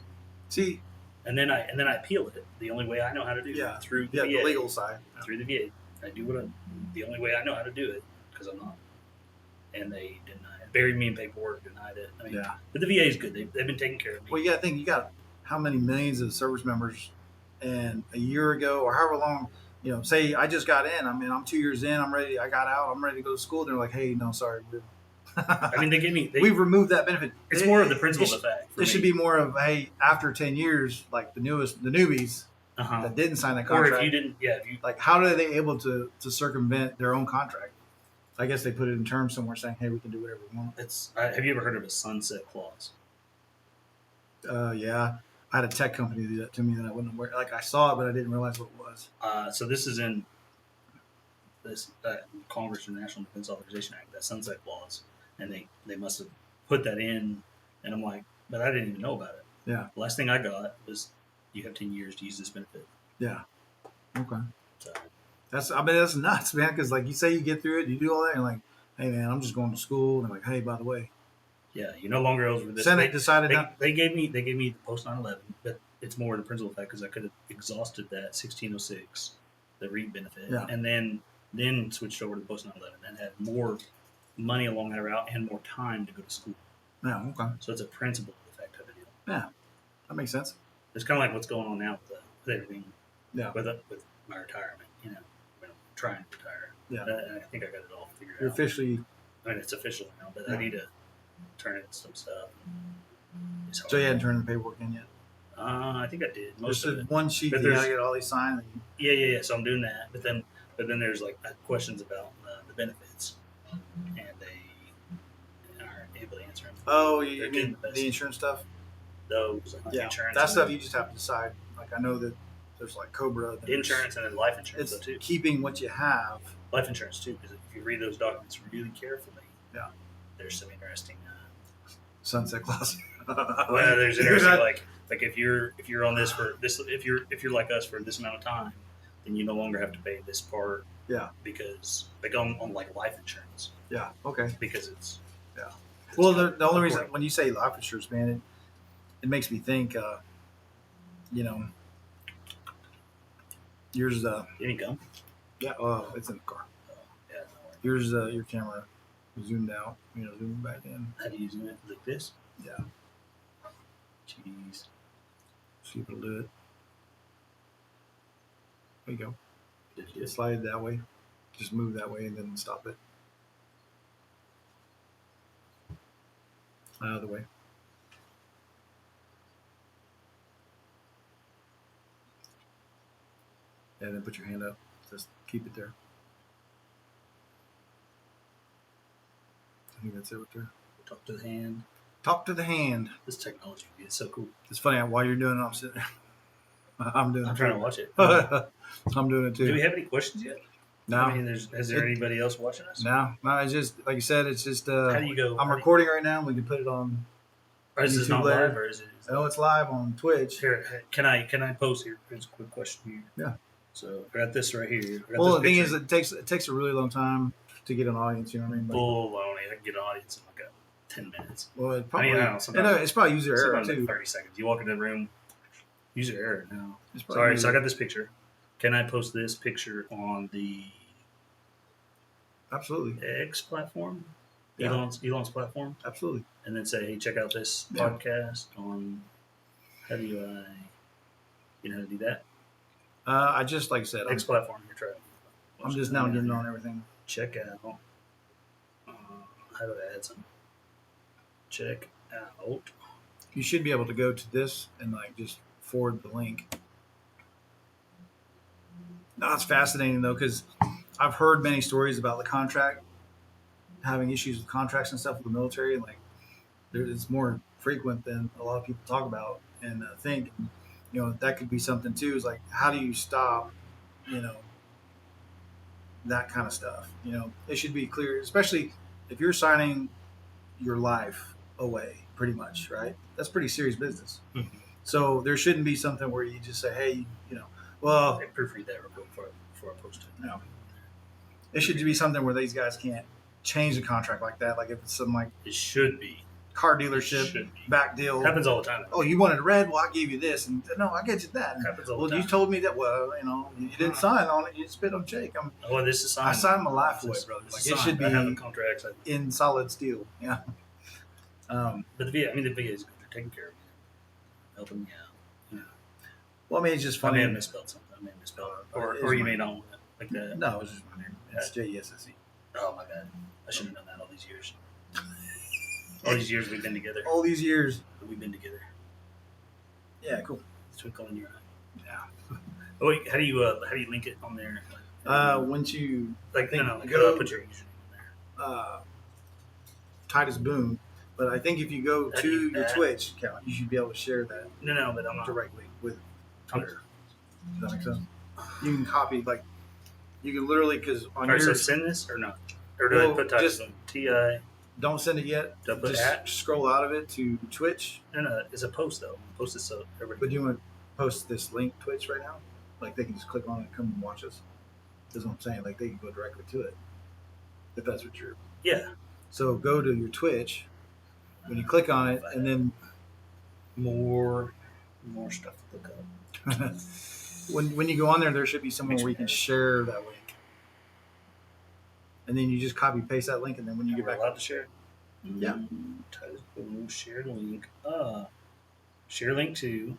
See, And then I appealed it. The only way I know how to do Yeah. it through the yeah, VA. the legal side. Through the VA, I do the only way I know how to do it because I'm not. And they denied it. Buried me in paperwork, denied it. I mean, Yeah. but the VA is good. They've been taking care of me. Well, you got to think. You got how many millions of service members, and a year ago or however long. You know, say I just got in. I mean, I'm 2 years in. I'm ready. I got out. I'm ready to go to school. They're like, hey, no, sorry. I mean, they gave me. we've removed that benefit. It's more of the principle It, of the fact. For it should me. be more of hey, after 10 years, like the newbies Uh-huh. that didn't sign that Or contract. if you didn't, yeah, if you Like, how are they able to circumvent their own contract? I guess they put it in terms somewhere saying, hey, we can do whatever we want. it's. Have you ever heard of a sunset clause? Yeah. I had a tech company do that to me that I wasn't aware. Like I saw it, but I didn't realize what it was. So this is in this Congress and National Defense Authorization Act, that sunset clause, and they must have put that in, and I'm like, but I didn't even know about it. Yeah. The last thing I got was you have 10 years to use this benefit. Yeah. Okay. So That's nuts, man. Because like you say, you get through it, you do all that, and like, hey, man, I'm just going to school, and they're like, hey, by the way, yeah, you're no longer eligible for this. Senate decided not. They gave me the post 9/11, but it's more the principle fact because I could have exhausted that 1606, the REAP benefit, Yeah. and then switched over to the post 9/11 and had more money along that route and more time to go to school. Yeah. Okay. So it's a principle effect type of deal. That makes sense. It's kind of like what's going on now with everything. Yeah. With my retirement, you know, when I'm trying to retire. Yeah. And I think I got it all figured You're out. officially. I mean, it's official now, but Yeah. I need to turn in some stuff. It's hard. So you hadn't turned the paperwork in yet. I think I did most Just of it. one sheet. But You gotta there's- get all these signed. And Yeah. So I'm doing that, but then there's like questions about the benefits, and they aren't able to answer them. oh, They're you doing mean the best. the insurance stuff? Those Yeah. insurance, That and stuff you just have to decide. Like I know that there's like Cobra. there's- insurance, and then life insurance It's though, too. keeping what you have. Life insurance too, because if you read those documents really carefully, Yeah. there's some interesting. Sunset clause. Well, there's interesting like if you're on this for this if you're like us for this amount of time, then you no longer have to pay this part. Yeah. Because they go on like life insurance Yeah. Okay. because it's. Yeah. it's Well, kind of the only reason important. when you say life insurance, man, it makes me think. Yours. Any gum? Yeah. Oh, it's in the car. Yeah. No worries. Yours. Your camera zoomed out. Zoomed back in. How do you use it like this? Yeah. Jeez. See if it'll do it. There you go. Did you Just slide it that way. Just move that way and then stop it. Out of the way. And then put your hand up. Just keep it there. I think that's it right there. Talk to the hand. Talk to the hand. This technology is so cool. It's funny while you're doing it, I'm sitting there. I'm doing I'm it. trying to watch it. I'm doing it too. Do we have any questions yet? No. I mean, is there anybody else watching us? No, it's just like you said. It's just. How do you go? I'm recording right now. We can put it on. Or is this YouTube not later. live, or is it? Oh, it's live on Twitch. Here, can I post here? Here's a quick question here. Yeah. So I got this right here. I got Well, this the thing picture. is, it takes a really long time to get an audience. You know what I mean? Like, Baloney. I can get an audience in like 10 minutes. well, it probably. I don't know, sometimes- it's probably user error Sometimes like too. 30 seconds. You walk into the room, user error now. It's probably Sorry, so I user- got this picture. Can I post this picture on the Absolutely, X platform? Yeah. Elon's platform? absolutely. And then say, hey, check out this Yeah. podcast on how do you know how to do that? I just like I said, X platform. You're trying. I'm just now getting on everything. Check out. How do I add some? Check out. You should be able to go to this and like just forward the link. No, it's fascinating though because I've heard many stories about the contract having issues with contracts and stuff with the military, and like it's more frequent than a lot of people talk about and think. You know, that could be something too. Is like, how do you stop? You know, that kind of stuff. You know, it should be clear, especially if you're signing your life away, pretty much, right? That's pretty serious business. Mhm. So there shouldn't be something where you just say, hey, you know, well, I proofread that real quick before I post it. No. It should be something where these guys can't change the contract like that. Like if it's some like It should be. car It dealership should be. back deal. Happens all the time. Oh, you wanted red? Well, I gave you this, and no, I get you that. And, Happens all well, the you time. told me that. Well, you know, you didn't sign on it. You spit on check. Oh, this is signed. I signed my life away, This is- brother. this Like is it signed. should be I have the contracts. in solid steel. Yeah. But the VA, the VA is good. They're taking care of you, helping you out. Well, I mean, it's just I funny. may have misspelled something. I may have misspelled it. Or you may not want it like that. No, it was just my name. It's JESSE. Oh my bad. I should have done that all these years. All these years we've been together. All these years. We've been together. Yeah, cool. Twinkle in your eye. Yeah. Oh wait, how do you link it on there? Once you Like think- no, like, go- put your username on there. Titus Boone, but I think if you go How do to you do your that? Twitch account, you should be able to share that No, but I'm not. directly with Twitter. Does that make sense? You can copy, like, you can literally, because on Alright, so yours, send this or not? Or do I Well, put Titus just- Boone? T-I? don't send it yet. Do I put Just at? scroll out of it to Twitch. No, it's a post though. Post this so But everybody. do you want to post this link Twitch right now? Like, they can just click on it and come and watch us. That's what I'm saying. Like, they can go directly to it. If that's what you're. Yeah. So go to your Twitch. When you click on it, and then More stuff to look up. when you go on there, there should be somewhere where you can share that link. And then you just copy paste that link, and then when you get We're back, allowed to share. Yeah. Titus Boone, share link. Share link to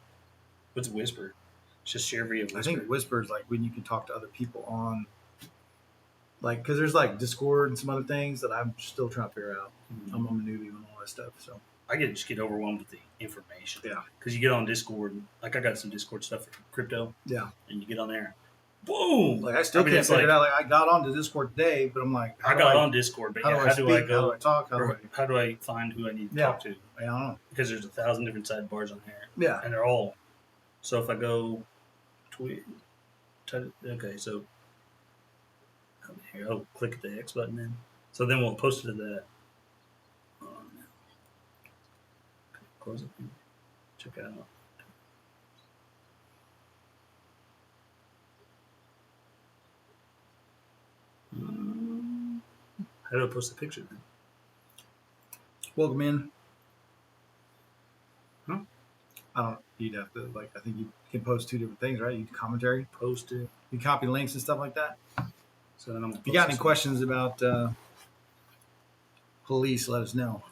what's Whisper? It's just share via Whisper. I think Whisper is like when you can talk to other people on, like, because there's like Discord and some other things that I'm still trying to figure out. Mhm. I'm a newbie on all that stuff, so I just get overwhelmed with the information. Yeah. Because you get on Discord, like I got some Discord stuff for crypto, yeah. and you get on there, boom! Like I still can't it's figure like, it out. Like I got onto Discord today, but I'm like, I got on Discord, but How yeah, do I how speak? do I How do go? I talk? How do Or how do I find who I need to Yeah. talk to? I don't know. Because there's 1,000 different sidebars on here, Yeah. and they're all. So if I go, okay, so here I'll click the X button then. So then we'll post it to that. Close it. Check it out. How do I post a picture then? Welcome in. Huh? I don't. You'd have to like. I think you can post two different things, right? You can commentary. Post it. You copy links and stuff like that. So then I'm. If you got any questions about police, let us know.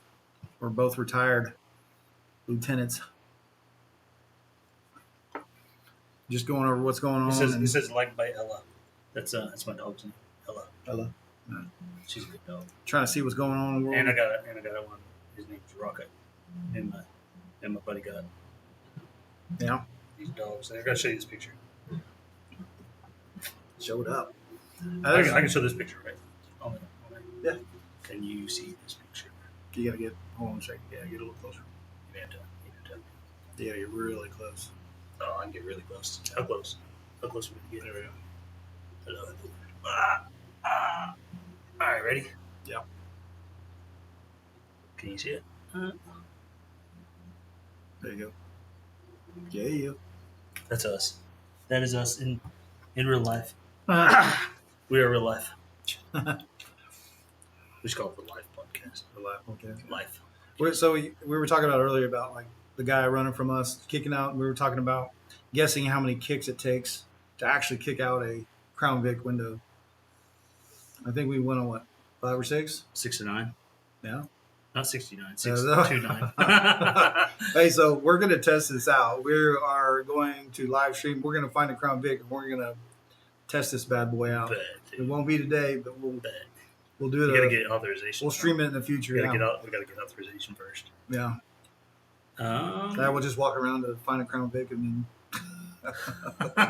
We're both retired lieutenants. Just going over what's going on. It and- says like by Ella. That's my dog's name. Ella. Hello. She's a good dog. Trying to see what's going on in the world. And I got one. His name's Rocket. And my buddy got Yeah. these dogs. I gotta show you this picture. Showed up. I can show this picture right. On there. Yeah. Can you see this picture? You gotta get. Hold on a second. Yeah, get a little closer. You have to. Yeah, you're really close. Oh, I can get really close. How close? How close we can get? There we go. Hello. All right, ready? Yeah. Can you see it? There you go. Yeah. That's us. That is us in real life. We are real life. We should call it the Life Podcast. The live podcast. Life. So we were talking about earlier about like the guy running from us kicking out. We were talking about guessing how many kicks it takes to actually kick out a Crown Vic window. I think we went on what, 5 or 6? 6 to 9. Yeah. Not 69. 6 No. to 9. Hey, so we're going to test this out. We are going to live stream. We're going to find a Crown Vic and we're going to test this bad boy out. Bet, It dude. won't be today, but we'll Bet. do We gotta it. get authorization. We'll stream it in the future. We gotta, Yeah. we gotta get authorization first. Yeah. We'll just walk around to find a Crown Vic and then.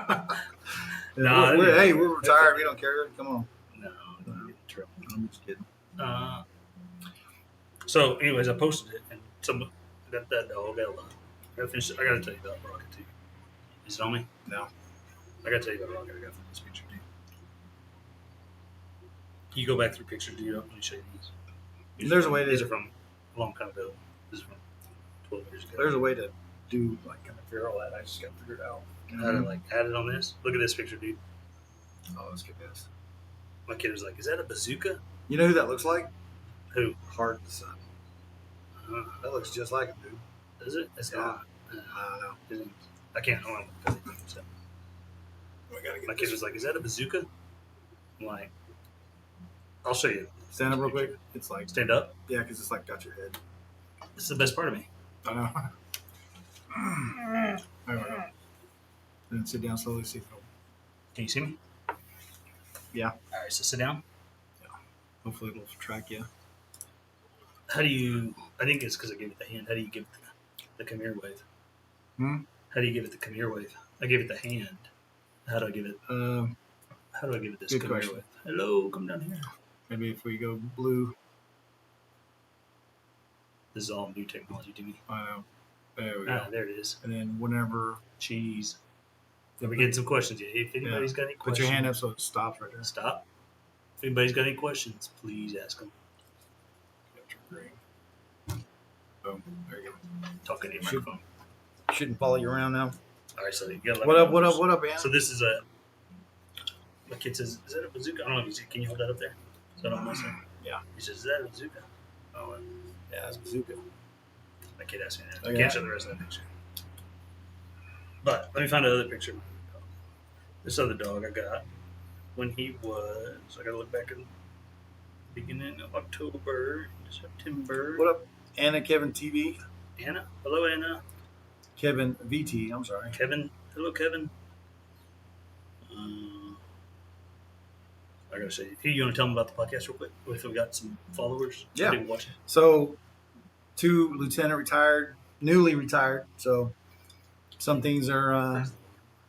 Nah, we're retired. We don't care. Come on. No, don't get in trouble. I'm just kidding. So, anyways, I posted it, and some got that dog. I gotta finish it. I gotta tell you about Rocket too. Is it on me? No. I gotta tell you about Rocket. I got from this picture, dude. You go back through pictures, dude. Let me show you these. There's a way to- These are from a long time ago. This is from 12 years ago. There's a way to do like kind of figure all that. I just got to figure it out. How to like add it on this. Look at this picture, dude. Oh, let's get this. My kid was like, "Is that a bazooka?" You know who that looks like? Who? Hard the Sun. That looks just like him, dude. Is it? It's Yeah. not. I don't know. I can't. I don't know. So. We gotta get My kid was like, "Is that a bazooka?" I'm like, "I'll show you." stand up real quick. It's like Stand up. yeah, because it's like got your head. This is the best part of me. I know. There we go. Then sit down slowly. See if it'll. Can you see me? Yeah. All right. So sit down. Hopefully it'll track you. How do you? I think it's because I gave it the hand. How do you give it the come here wave? How do you give it the come here wave? I gave it the hand. How do I give it? How do I give it this Good come here question. wave? Hello, come down here. Maybe if we go blue. This is all new technology to me. I know. There we go. There it is. And then whenever Cheese. Then we're getting some questions. If anybody's got any put questions, your hand up so it stops right there. Stop. If anybody's got any questions, please ask them. Boom. There you go. Talking to your Shoot. microphone. Shouldn't follow you around now. All right, so you got What up? What up? What up, man? So this is a. My kid says, "Is that a bazooka?" I don't know if you see. Can you hold that up there? So I don't miss it. Yeah. He says, "Is that a bazooka?" Oh, Yeah, it's bazooka. my kid asked me that. I Okay. can't show the rest of that picture. But let me find another picture. This other dog I got when he was. I got to look back in the beginning of October, September. What up, Anna Kevin TV? Anna? Hello, Anna. Kevin VT. I'm sorry. Kevin. Hello, Kevin. I gotta say, you want to tell them about the podcast real quick? If we got some followers, Yeah. people watching. So, 2 lieutenant retired, newly retired. So, some things are.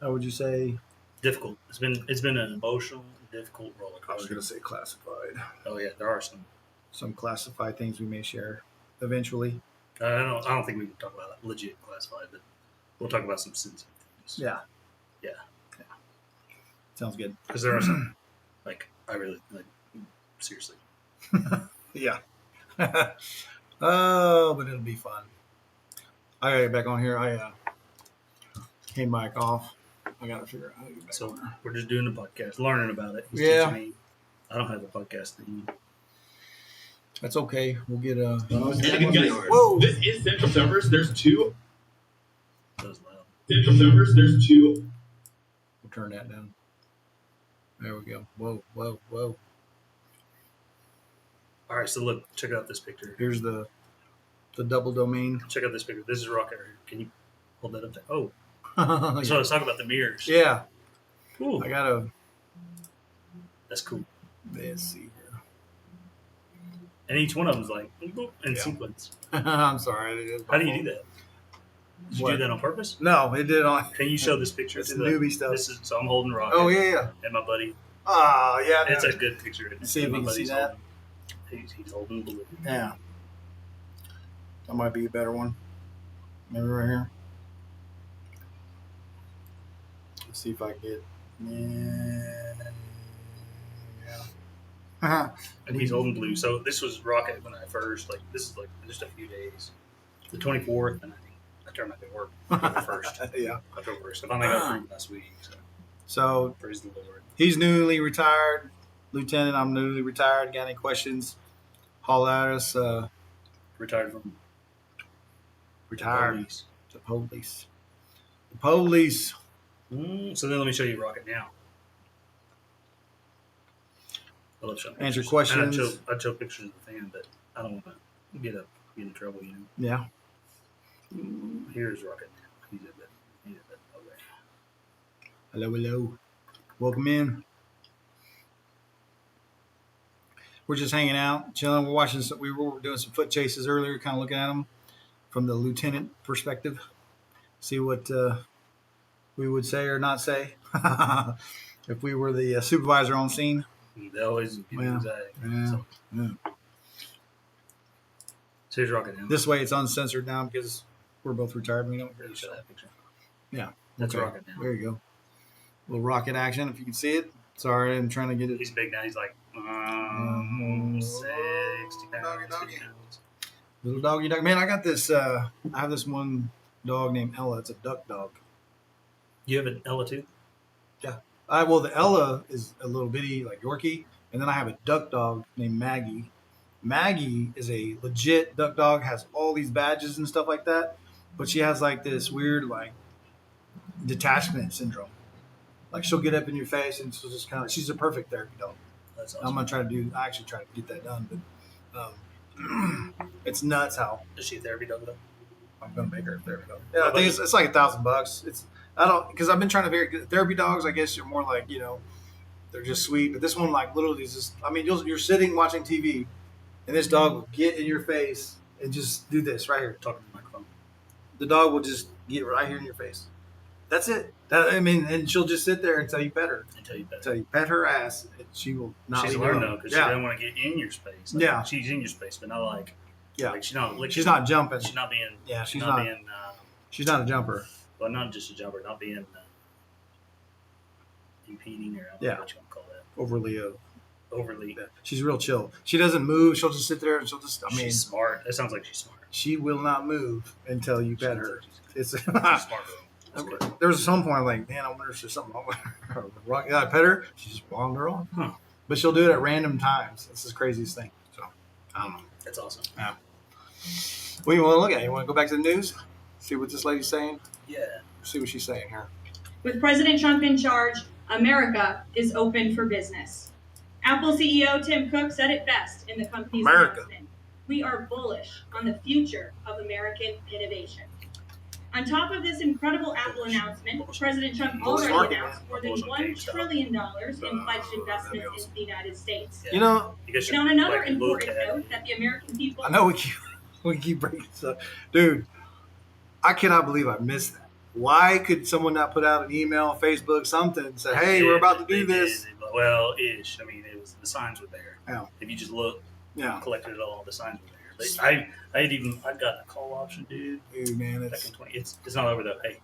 How would you say? Difficult. It's been an emotional, difficult roller I was coaster. going to say classified. Oh yeah, there are some. Some classified things we may share eventually. I don't think we can talk about legit classified, but we'll talk about some sensitive things. Yeah. Yeah. Sounds good. Because there are some, like I really like. Seriously. Yeah. Oh, but it'll be fun. I gotta get back on here. I came back off. I gotta figure out how to get back So on there. we're just doing a podcast, learning about it. He's Yeah. teaching me. I don't have a podcast thing. That's okay. We'll get a. Whoa! This is Central Servers. There's 2 That was loud. Central Servers. There's 2. We'll turn that down. There we go. Whoa, whoa, whoa. All right, so look, check out this picture. Here's the double domain. Check out this picture. This is Rocket. Can you hold that up there? Oh, yeah. that's what I was talking about, the mirrors. Yeah. Ooh, I gotta. that's cool. Let's see here. And each one of them is like boop, in Yeah. sequence. I'm sorry. How do you do that? Did you What? do that on purpose? No, it did on. Can you show this picture It's to the newbie stuff. This is so I'm holding Rocket. Oh yeah. And my buddy. Oh yeah. It's a good picture. See if My you can see buddy's that. He's holding blue. Yeah. That might be a better one. Maybe right here. Let's see if I get. Yeah. And he's old and blue. So this was Rocket when I first, like, this is like just a few days. The 24th, and I think I turned up at work on the 1st. Yeah. October 1st. I finally got through last week. So Praise the Lord. he's newly retired. Lieutenant, I'm newly retired. Got any questions? Holler at us. Retired from Retired. police. The police. The police. So then let me show you Rocket now. I love showing Answer pictures. questions. And I'd show pictures of the fan, but I don't want to get in trouble, you know. Yeah. Here's Rocket now. He's a bit over there. Hello, hello. Welcome in. We're just hanging out, chilling. We're watching. We were doing some foot chases earlier, kind of looking at them from the lieutenant perspective. See what we would say or not say if we were the supervisor on scene. They always give me anxiety. Yeah. So here's Rocket now. This way, it's uncensored now because we're both retired. And we don't care. You show that picture. Yeah, That's okay. Rocket now. There you go. Little rocket action, if you can see it. Sorry, I'm trying to get it. He's big now. He's like 60 pounds. Doggy, doggy. 50 pounds. Little doggy dog. Man, I got this. I have this one dog named Ella. It's a duck dog. You have an Ella too? Well, the Ella is a little bitty, like Yorkie, and then I have a duck dog named Maggie. Maggie is a legit duck dog, has all these badges and stuff like that, but she has like this weird like detachment syndrome. Like she'll get up in your face and she'll just kind of. She's a perfect therapy dog. That's awesome. I'm gonna try to do. I actually tried to get that done, but it's nuts how Is she a therapy dog though? I'm gonna make her a therapy dog. Yeah, I think it's like $1,000. It's I don't because I've been trying to figure therapy dogs. I guess you're more like they're just sweet, but this one like literally is just. I mean, you're sitting watching TV, and this dog will get in your face and just do this right here. Talking to the microphone. The dog will just get right here in your face. That's it. And she'll just sit there until you pet her. Until you bet. Until you pet her ass, and she will not. She's leave learned alone. though because she doesn't want to get in your space. Like, Yeah. She's in your space, but not like. Yeah. Like she's not. Like, She's not jumping. She's not being. Yeah, she's not not. being. She's not a jumper. Well, not just a jumper. Not being impeding or I don't Yeah. know what you want to call that. Overly. Overly. She's real chill. She doesn't move. She'll just sit there and she'll just. I mean, She's smart. That sounds like she's smart. she will not move until you pet her. It's. She's smart. Girl. That's good. There was some point I'm like, man, I wonder if there's something wrong with her. I pet her. She just wandered off. Huh. But she'll do it at random times. It's the craziest thing. So I don't know. That's awesome. What do you want to look at? You want to go back to the news? See what this lady's saying? Yeah. See what she's saying here. With President Trump in charge, America is open for business. Apple CEO Tim Cook said it best in the company's America. announcement. We are bullish on the future of American innovation. On top of this incredible Apple announcement, President Trump Bullish already market, announced man. more than $1 trillion in pledged investments into the United States. Yeah. You know, You guys should, And on another like, important look at note, that the American people I know we keep breaking stuff. Dude, I cannot believe I missed that. Why could someone not put out an email, Facebook, something, and say, hey, we're about to do They this? did. Well, ish. I mean, it was the signs were there. Yeah. If you just look, Yeah. collected it all, the signs were there. I'd gotten a call option, dude. Dude, man, Back in 20. It's not over though. Hey,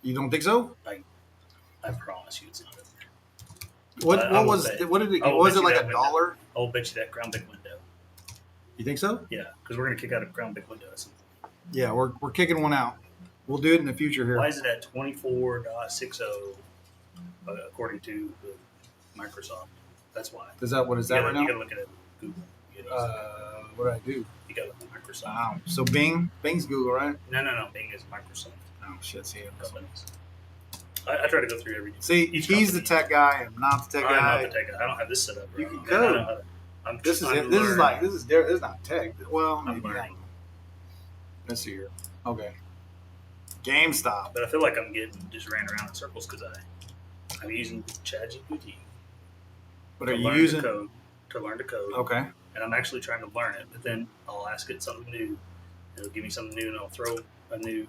you don't think so? I promise you, it's not over. What I will was bet. it? What did it? I will Was bet it you like that $1? window. I'll bet you that Crown Vic window. You think so? Yeah, because we're gonna kick out a Crown Vic window. At some point. Yeah, we're kicking one out. We'll do it in the future here. Why is it at 24.60 according to the Microsoft? That's why. Is that what is that You right gotta now? look at it. Google. You gotta What did I do? you gotta look at Microsoft. Wow. So Bing's Google, right? No. Bing is Microsoft Oh shit. See, companies. I try to go through every. see, each he's the company. tech guy. I'm not the tech I'm guy. not the tech guy. I don't have this set up. Bro. You can Man, code. I don't know how to- I'm This is I'm it. This is learning. like this is not tech. Well, I'm maybe. learning. Let's see here. Okay. GameStop. But I feel like I'm getting just ran around in circles because I'm using ChatGPT What are to you learn using? to learn to code. Okay. And I'm actually trying to learn it, but then I'll ask it something new. It'll give me something new, and I'll throw a new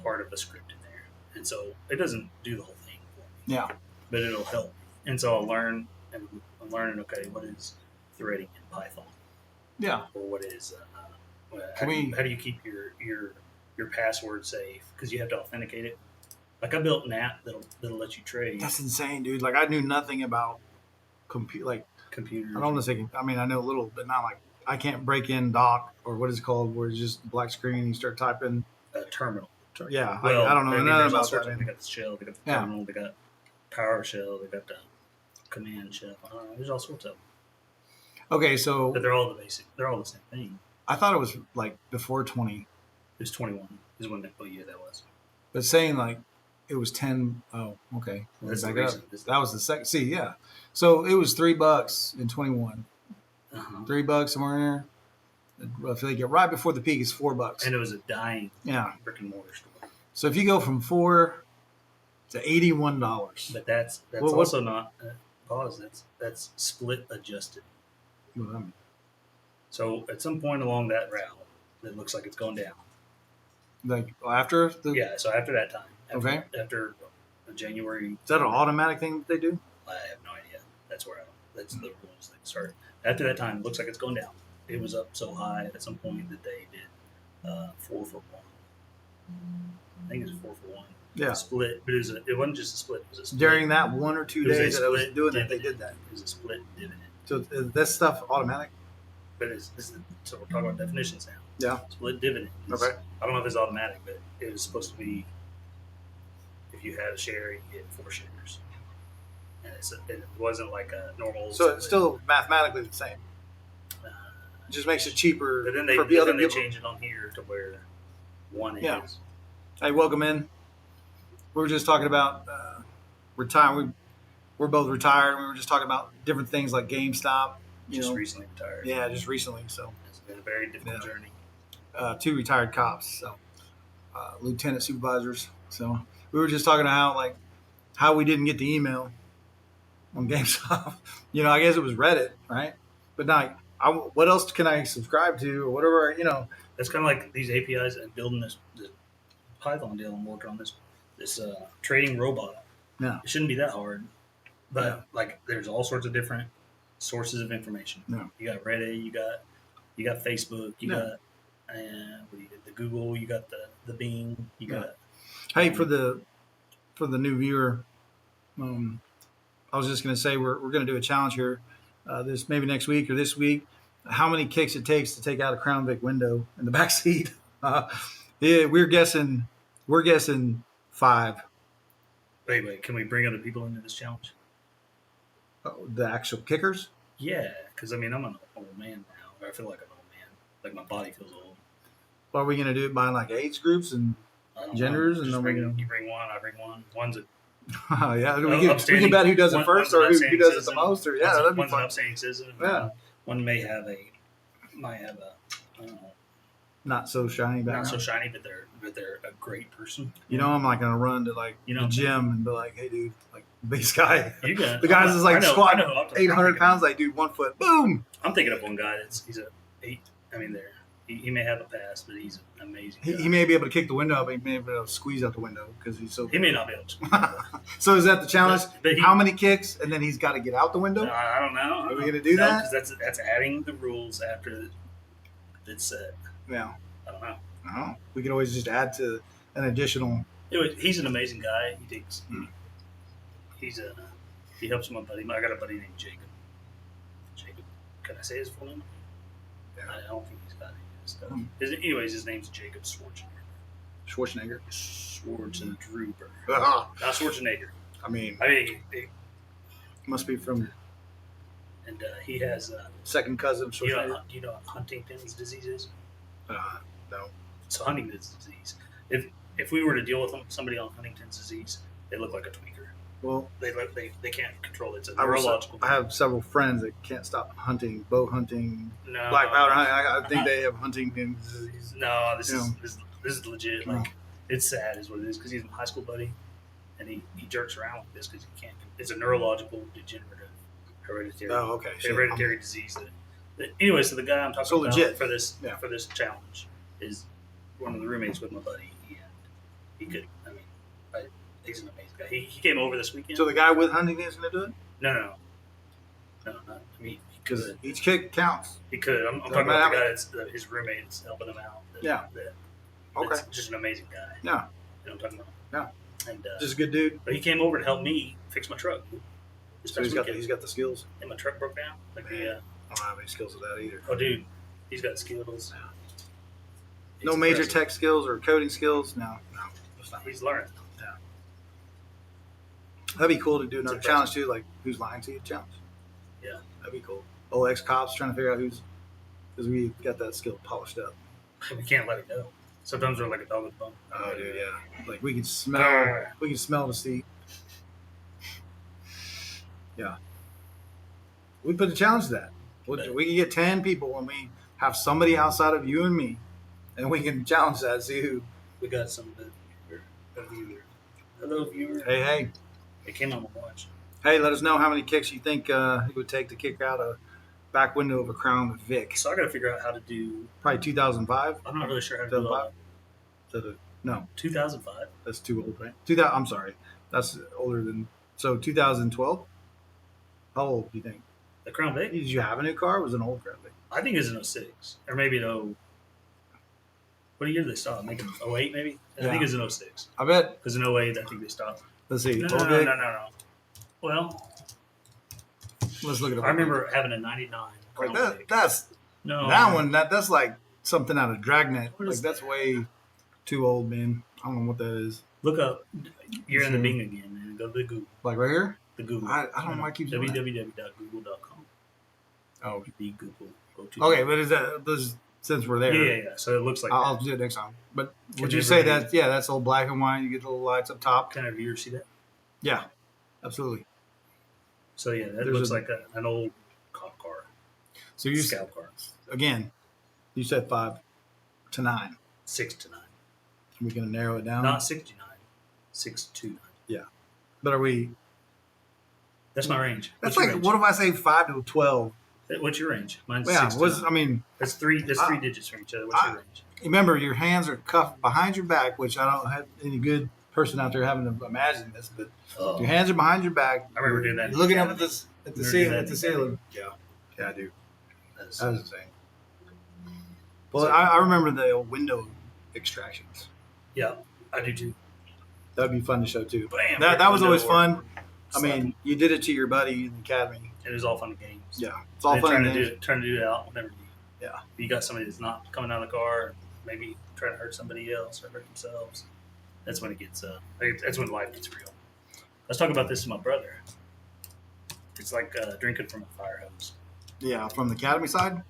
part of the script in there. And so it doesn't do the whole thing for me, Yeah. but it'll help. And so I'll learn, and I'm learning, okay, what is threading in Python? Yeah. Or what is How do you keep your password safe? Because you have to authenticate it. Like I built an app that'll let you trade That's insane, dude. Like I knew nothing about computers. computers. I don't want to say. I mean, I know a little, but not like I can't break in Doc or what is it called, where it's just black screen and you start typing. Terminal. Yeah, Well, I don't know I mean, nothing there's all about sorts that. of. They got the shell. They got the Yeah. terminal. They got PowerShell. They got the command shell. There's all sorts of them. Okay, so But they're all the basic. They're all the same thing. I thought it was like before 20, It was 21. Is when that was. but saying like it was 10. Oh, okay. That's Back the up. reason. That was the second. See, yeah. So it was $3 in 21. Uh-huh. $3 somewhere in there. If they get right before the peak, it's $4. And it was a dying Yeah. brick and mortar store. So if you go from $4 to $81, But that's Well, what- also not pause. That's split adjusted. well, I mean, So at some point along that route, it looks like it's going down. like after the Yeah. So after that time, Okay. After January, is that an automatic thing that they do? I have no idea. That's the rules that start. After that time, it looks like it's going down. It was up so high at some point that they did 4 for 1. I think it was 4 for 1. Yeah. Split, but it wasn't just a split. It was a split. During that 1 or 2 It was a days that I was split doing that, they dividend. did that. It was a split dividend. So is this stuff automatic? But so we're talking about definitions now. Yeah. Split dividend. Okay. I don't know if it's automatic, but it was supposed to be if you had a share, you get 4 shares. And it wasn't like a normal. So it's still mathematically the same. Uh, It just makes it cheaper but then they for the other people. change it on here to where 1 Yeah. is. Hey, welcome in. We were just talking about retire. We're both retired. We were just talking about different things like GameStop. Just recently retired. Yeah, just recently. So It's been a very difficult Yeah. journey. 2 retired cops, so lieutenant supervisors. So we were just talking about how we didn't get the email on GameStop. I guess it was Reddit, right? But now, what else can I subscribe to or whatever? That's kind of like these APIs and building this Python deal. I'm working on this trading robot. Yeah. It shouldn't be that hard, but Yeah. there's all sorts of different sources of information. Yeah. You got Reddit, you got Facebook, you Yeah. got the Google, you got the Bing, you got. Hey, for the new viewer, I was just going to say we're going to do a challenge here. This maybe next week or this week. How many kicks it takes to take out a Crown Vic window in the back seat? Yeah, we're guessing 5. Wait, can we bring other people into this challenge? The actual kickers. Yeah, because I'm an old man now. I feel like an old man. Like my body feels old. Are we going to do it by age groups and I don't genders? know. And Just then you bring one, I bring one. One's a yeah, we upstanding- can bet who does it one- first one's an or who upstanding does it the citizen, most. Or one's that'd be one's an fun. upstanding citizen. Yeah. One might have a I don't know, Not so shiny not background. so shiny, but they're a great person. I'm not going to run to the gym and be like, hey, dude, this guy. You got The guy's just I know- squatting I know, I'm 800 thinking- pounds. Like, dude, 1 foot, boom. I'm thinking of one guy he's a 8. He may have a pass, but he's an amazing. Guy. He may be able to kick the window, but he may be able to squeeze out the window because he's so. He may not be able to. So is that the challenge? But he- How many kicks, and then he's got to get out the window? I don't know. Are we gonna do that? Because that's adding the rules after it's set. Yeah. I don't know. No. We could always just add to an additional. Anyway, he's an amazing guy. He helps my buddy. I got a buddy named Jacob. Jacob, can I say his full name? I don't think he's got any of this stuff. His name's Jacob Schwarzenegger. Schwarzenegger. Ah, Not Schwarzenegger. He must be from and he has. second cousin Do you know Schwarzenegger. what Huntington's disease is? No. So Huntington's disease. If we were to deal with somebody on Huntington's disease, they look like a tweaker. Well, They can't control it. It's a I neurological. have several friends that can't stop hunting, bow hunting, no, black powder hunting. I think they have Huntington's disease. No, this Yeah. is legit. No. It's sad, is what it is, because he's my high school buddy, and he jerks around with this because he can't. It's a neurological degenerative hereditary Oh, okay. Shit. hereditary disease. Anyway, so the guy I'm talking So about legit. for this Yeah. for this challenge is one of the roommates with my buddy, and he could. He's an amazing guy. He came over this weekend. So the guy with Huntington's is going to do it? No. Not, he because each kick counts. He could. I'm Doesn't talking about the matter. guy that's his roommate's helping him out. Yeah. Okay. That's just an amazing guy. Yeah. You know what I'm talking about? Yeah. And Just a good dude. but he came over to help me fix my truck. So he's got the skills. And my truck broke down. Like I don't have any skills with that either. oh dude, he's got skills. No It's major impressive. tech skills or coding skills. No. That's not. He's learning. That'd be cool to do another It's challenge too, like who's lying to you challenge. Yeah. That'd be cool. Old ex cops trying to figure out who's, because we got that skill polished up. We can't let it go. Sometimes we're like a dog with a bone. Oh, dude, yeah. Like we can smell the seat. Yeah. We put a challenge to that. We can get 10 people when we have somebody outside of you and me, and we can challenge that. See who. We got some viewer. Hello, viewer. Hey. They came on my watch. Hey, let us know how many kicks you think it would take to kick out a back window of a Crown Vic. So I got to figure out how to do. Probably 2005. I'm not really sure how to do all 2005? No, 2005. that's too old, right? 2000. I'm sorry, that's older than. So 2012. How old do you think? The Crown Vic? Did you have a new car? Or was it an old Crown Vic? I think it's an 06. Or maybe an what year did they stop? Make it 08 maybe? I think it's an 06. I bet. Because in 08, I think they stopped. Let's see. No. Old Vic. No. Well, Let's look at it. I remember having a 99 Crown Like Vic. that's No. that one. That's like something out of Dragnet. What Like is that's way too old, man. I don't know what that is. Look up. You're in the Bing again, man. Go to the Google. Like right here. The Google. I don't know why I keep doing that. www.google.com. Oh. The Google. Go to Okay, but is that since we're there? Yeah. So it looks like I'll that. do it next time. But Can would you you say ever- that? Yeah, that's old black and white. You get the little lights up top. Can you see that? Yeah, absolutely. So yeah, that There's looks a- like an old cop car, So you scout car, again, you said 5 to 9. 6 to 9, We're gonna narrow it down. not 6 to 9, 6 to 9. But are we? That's my range. That's What's your like range? what if I say 5 to 12? What's your range? Mine's Yeah, 6 to 9. I mean, That's three. That's three digits from each other. What's your range? remember your hands are cuffed behind your back, which I don't have any good person out there having to imagine this, but your hands are behind your back. I remember doing that in You're looking up at academy. this at the Remember ceiling. doing At that the in ceiling. Yeah, I do. That's- That was insane. Well, I remember the old window extractions. yeah, I do too. That'd be fun to show too. Bam, That was window always or- fun. I mean, you did it to your buddy in the academy. It was all fun and games. Yeah, it's all And fun. trying and to games. do it, trying to do it out whenever Yeah. you got somebody that's not coming out of the car, maybe trying to hurt somebody else or hurt themselves. That's when it gets. That's when life gets real. Let's talk about this to my brother. It's like drinking from a fire hose. Yeah, from the academy side,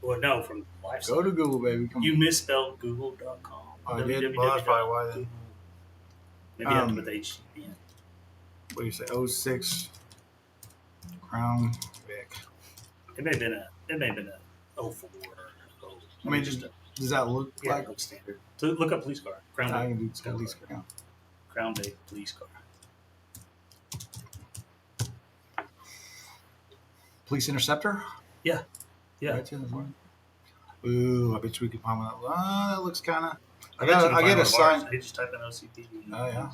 Well, no, from life. go to Google, baby. Come You on. misspelled Google.com. I did. Well, that's probably why. Then. Maybe you have to put the HTTP in. What do you say? 06 Crown Vic. It may have been a 04 or I mean, does that look yeah, like? it looks standard. So look up police car. Crown I Vic. can do at least Crown. Crown Vic police car. Police Interceptor. Yeah. Right to the front. Ooh, I bet you we could find one. That looks kind of. I bet you can I find get one a of sign. ours. You just type in OCP. Oh yeah,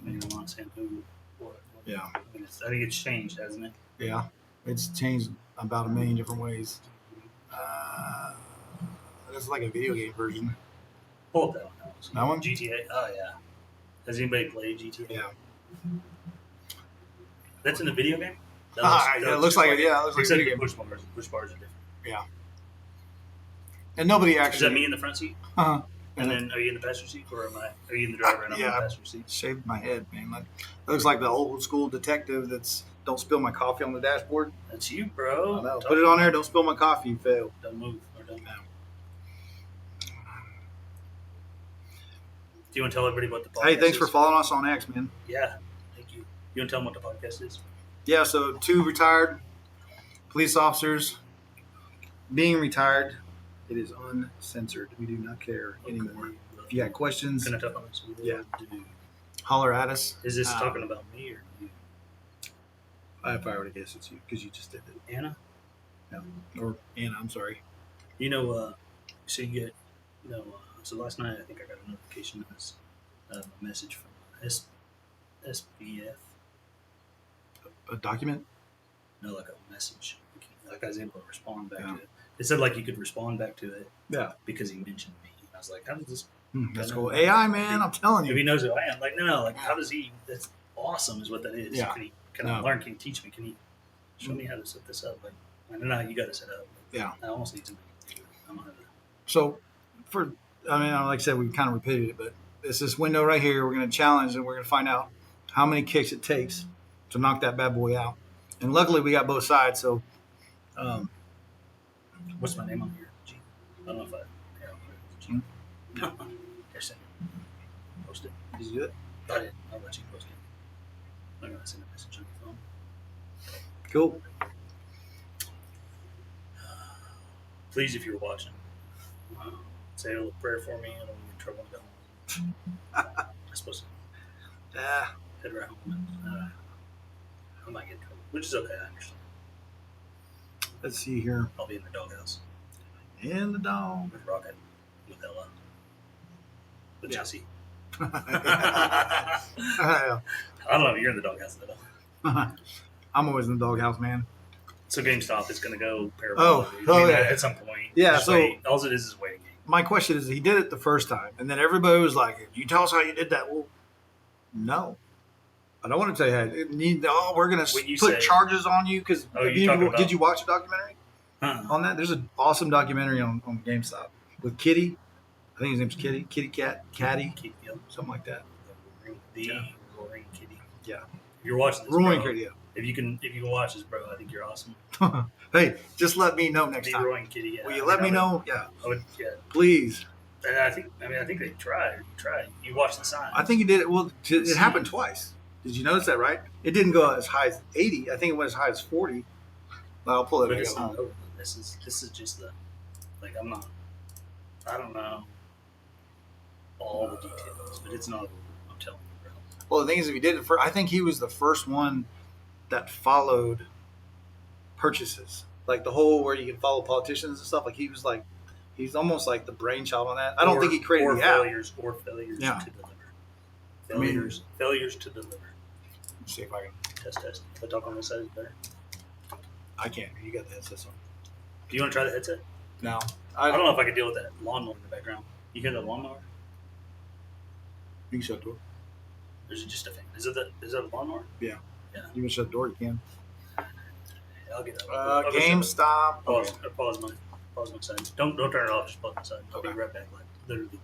And I'm not saying who. What. yeah, I think it's changed, hasn't it? yeah. It's changed about a million different ways. It's like a video game version. Pull up that one. That one? GTA. Oh yeah. Has anybody played GTA? Yeah. That's in the video game. That It looks like it. Yeah, it looks like a Except video the game. push bars are different. And nobody Is that actually me in the front seat? Uh-huh. And then are you in the passenger seat, or are you in the driver and I'm in Yeah. the passenger seat? shaved my head, man. Like, it looks like the old school detective that's don't spill my coffee on the dashboard. That's you, bro. I know. Put it on there. Don't spill my coffee. You fail. Don't move or don't. No. Do you want to tell everybody what the podcast Hey, thanks is? for following us on X, man. Yeah, thank you. You want to tell them what the podcast is? Yeah, so 2 retired police officers being retired. It is uncensored. We do not care anymore. If you got questions, Can I talk on this? Yeah. holler at us. Is this Um, talking about me or you? If I were to guess, it's you because you just did it. Anna? Or Anna, I'm sorry. You know, so you get, so last night I think I got a notification that was a message from SBF. A document? No, like a message. like I was able to respond back to it. It said like you could respond back to it. Yeah. Because he mentioned me. I was like, how does this? That's cool. AI, man, I'm telling If he you. knows who I am, like no, like how does he? That's awesome, is what that is. Yeah. Can I learn? Can you teach me? Can you show me how to set this up? Like I don't know how you got to set up. Yeah. I almost need somebody to do it. I'm gonna have to. So, like I said, we kind of repeated it, but it's this window right here. We're going to challenge and we're going to find out how many kicks it takes to knock that bad boy out. And luckily, we got both sides. So, What's my name on here? G. I don't know if I. Yeah, I'll put it. G. No. Here, send it. Post it. did you do it? I did. I'll let you post it. I'm gonna send a message on your phone. Cool. Please, if you're watching, say a little prayer for me. I don't want to get in trouble and go home. I'm supposed to head right home. And, I might get in trouble, which is okay. I understand. Let's see here. I'll be in the doghouse In the dog. with Rocket, with Ella, with Jesse. Yeah. I don't know if you're in the doghouse though. I'm always in the doghouse, man. So GameStop is going to go parabolic. Yeah. At some point. Yeah, Just so- wait. All it is waiting game. My question is, he did it the first time, and then everybody was like, "You tell us how you did that." Well, no, I don't want to tell you how. We're going When you to put say- charges on you because you're talking about- did you watch a documentary Huh. on that? There's an awesome documentary on GameStop with Kitty. I think his name's Kitty. Kitty Cat, Caddy, Keep the something like that. Roaring Kitty. Yeah. If you're watching this, Roaring bro, Kitty. if you can watch this, bro, I think you're awesome. Yeah. Hey, just let me know next The time. Roaring Kitty. Yeah. Will you let me know? Yeah, I would, yeah. please. And I think they tried. You tried. You watched the sign. I think he did it. Well, it happened twice. Did you notice that? Right? It didn't go as high as 80. I think it went as high as 40. I'll pull it But back it's up. not over. This is just the like I'm not. I don't know all the details, but it's not over. I'm telling you, bro. Well, the thing is, if he did it first, I think he was the first one that followed purchases, like the whole where you can follow politicians and stuff. Like he's almost like the brainchild on that. I don't think he created the app. failures Yeah. to deliver. I mean- Failures to deliver. Let's see if I can. Test. If I talk on this side, is it better. I can't. You got the headset on. Do you want to try the headset? No, I don't know if I could deal with that lawnmower in the background. You hear the lawnmower? You can shut the door. Or is it just a fan? Is that a lawnmower? You can shut the door. You can. Yeah, I'll get that. I'll go shut it. GameStop. Pause my side. Don't turn it off. Just pause my side. I'll be Okay. right back. Like literally,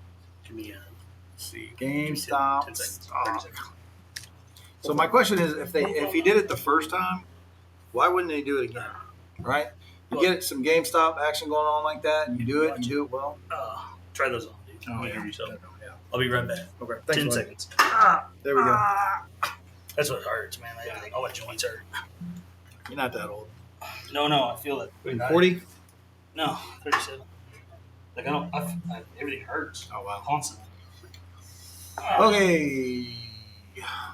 give me Let's see. 10 GameStop. seconds. Oh. 30 seconds. So my question is, if he did it the first time, why wouldn't they do it again? Right? You get some GameStop action going on like that, and you do it, and you do it well. Try those on, dude. Oh, Hear yeah. yourself. Yeah. I'll be right back. Okay. Thanks, 10 buddy. seconds. There we go. That's what hurts, man. Everything. All my joints hurt. You're not that old. No, I feel it. 40? No, 37. Like I don't. Everything hurts Oh wow. constantly. Okay.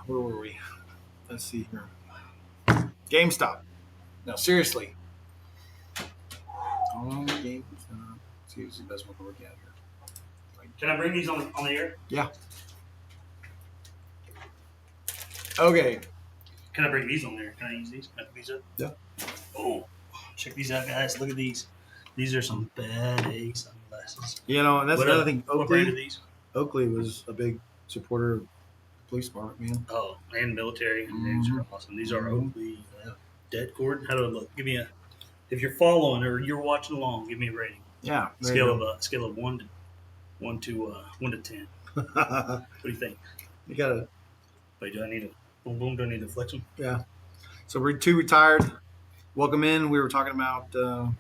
Where were we? Let's see here. GameStop. Now seriously. Oh, GameStop. Let's see who's the best one to look at here. Can I bring these on the air? Yeah. Okay. Can I bring these on there? Can I use these? Can I put these up? Yeah. Oh, check these out, guys. Look at these. These are some bad A sunglasses. You know, and that's What, another thing. What brand are Oakley, these? Oakley was a big supporter of the police department, man. Oh, and military. And these are awesome. These are Oakley dead cord. How do it look? Give me a. If you're following or you're watching along, give me a rating. Yeah. there Scale you of 1 to 10. go. What do you think? You gotta. Wait, do I need a boom boom? Do I need to flex them? Yeah. So we're two retired. Welcome in. We were talking about Can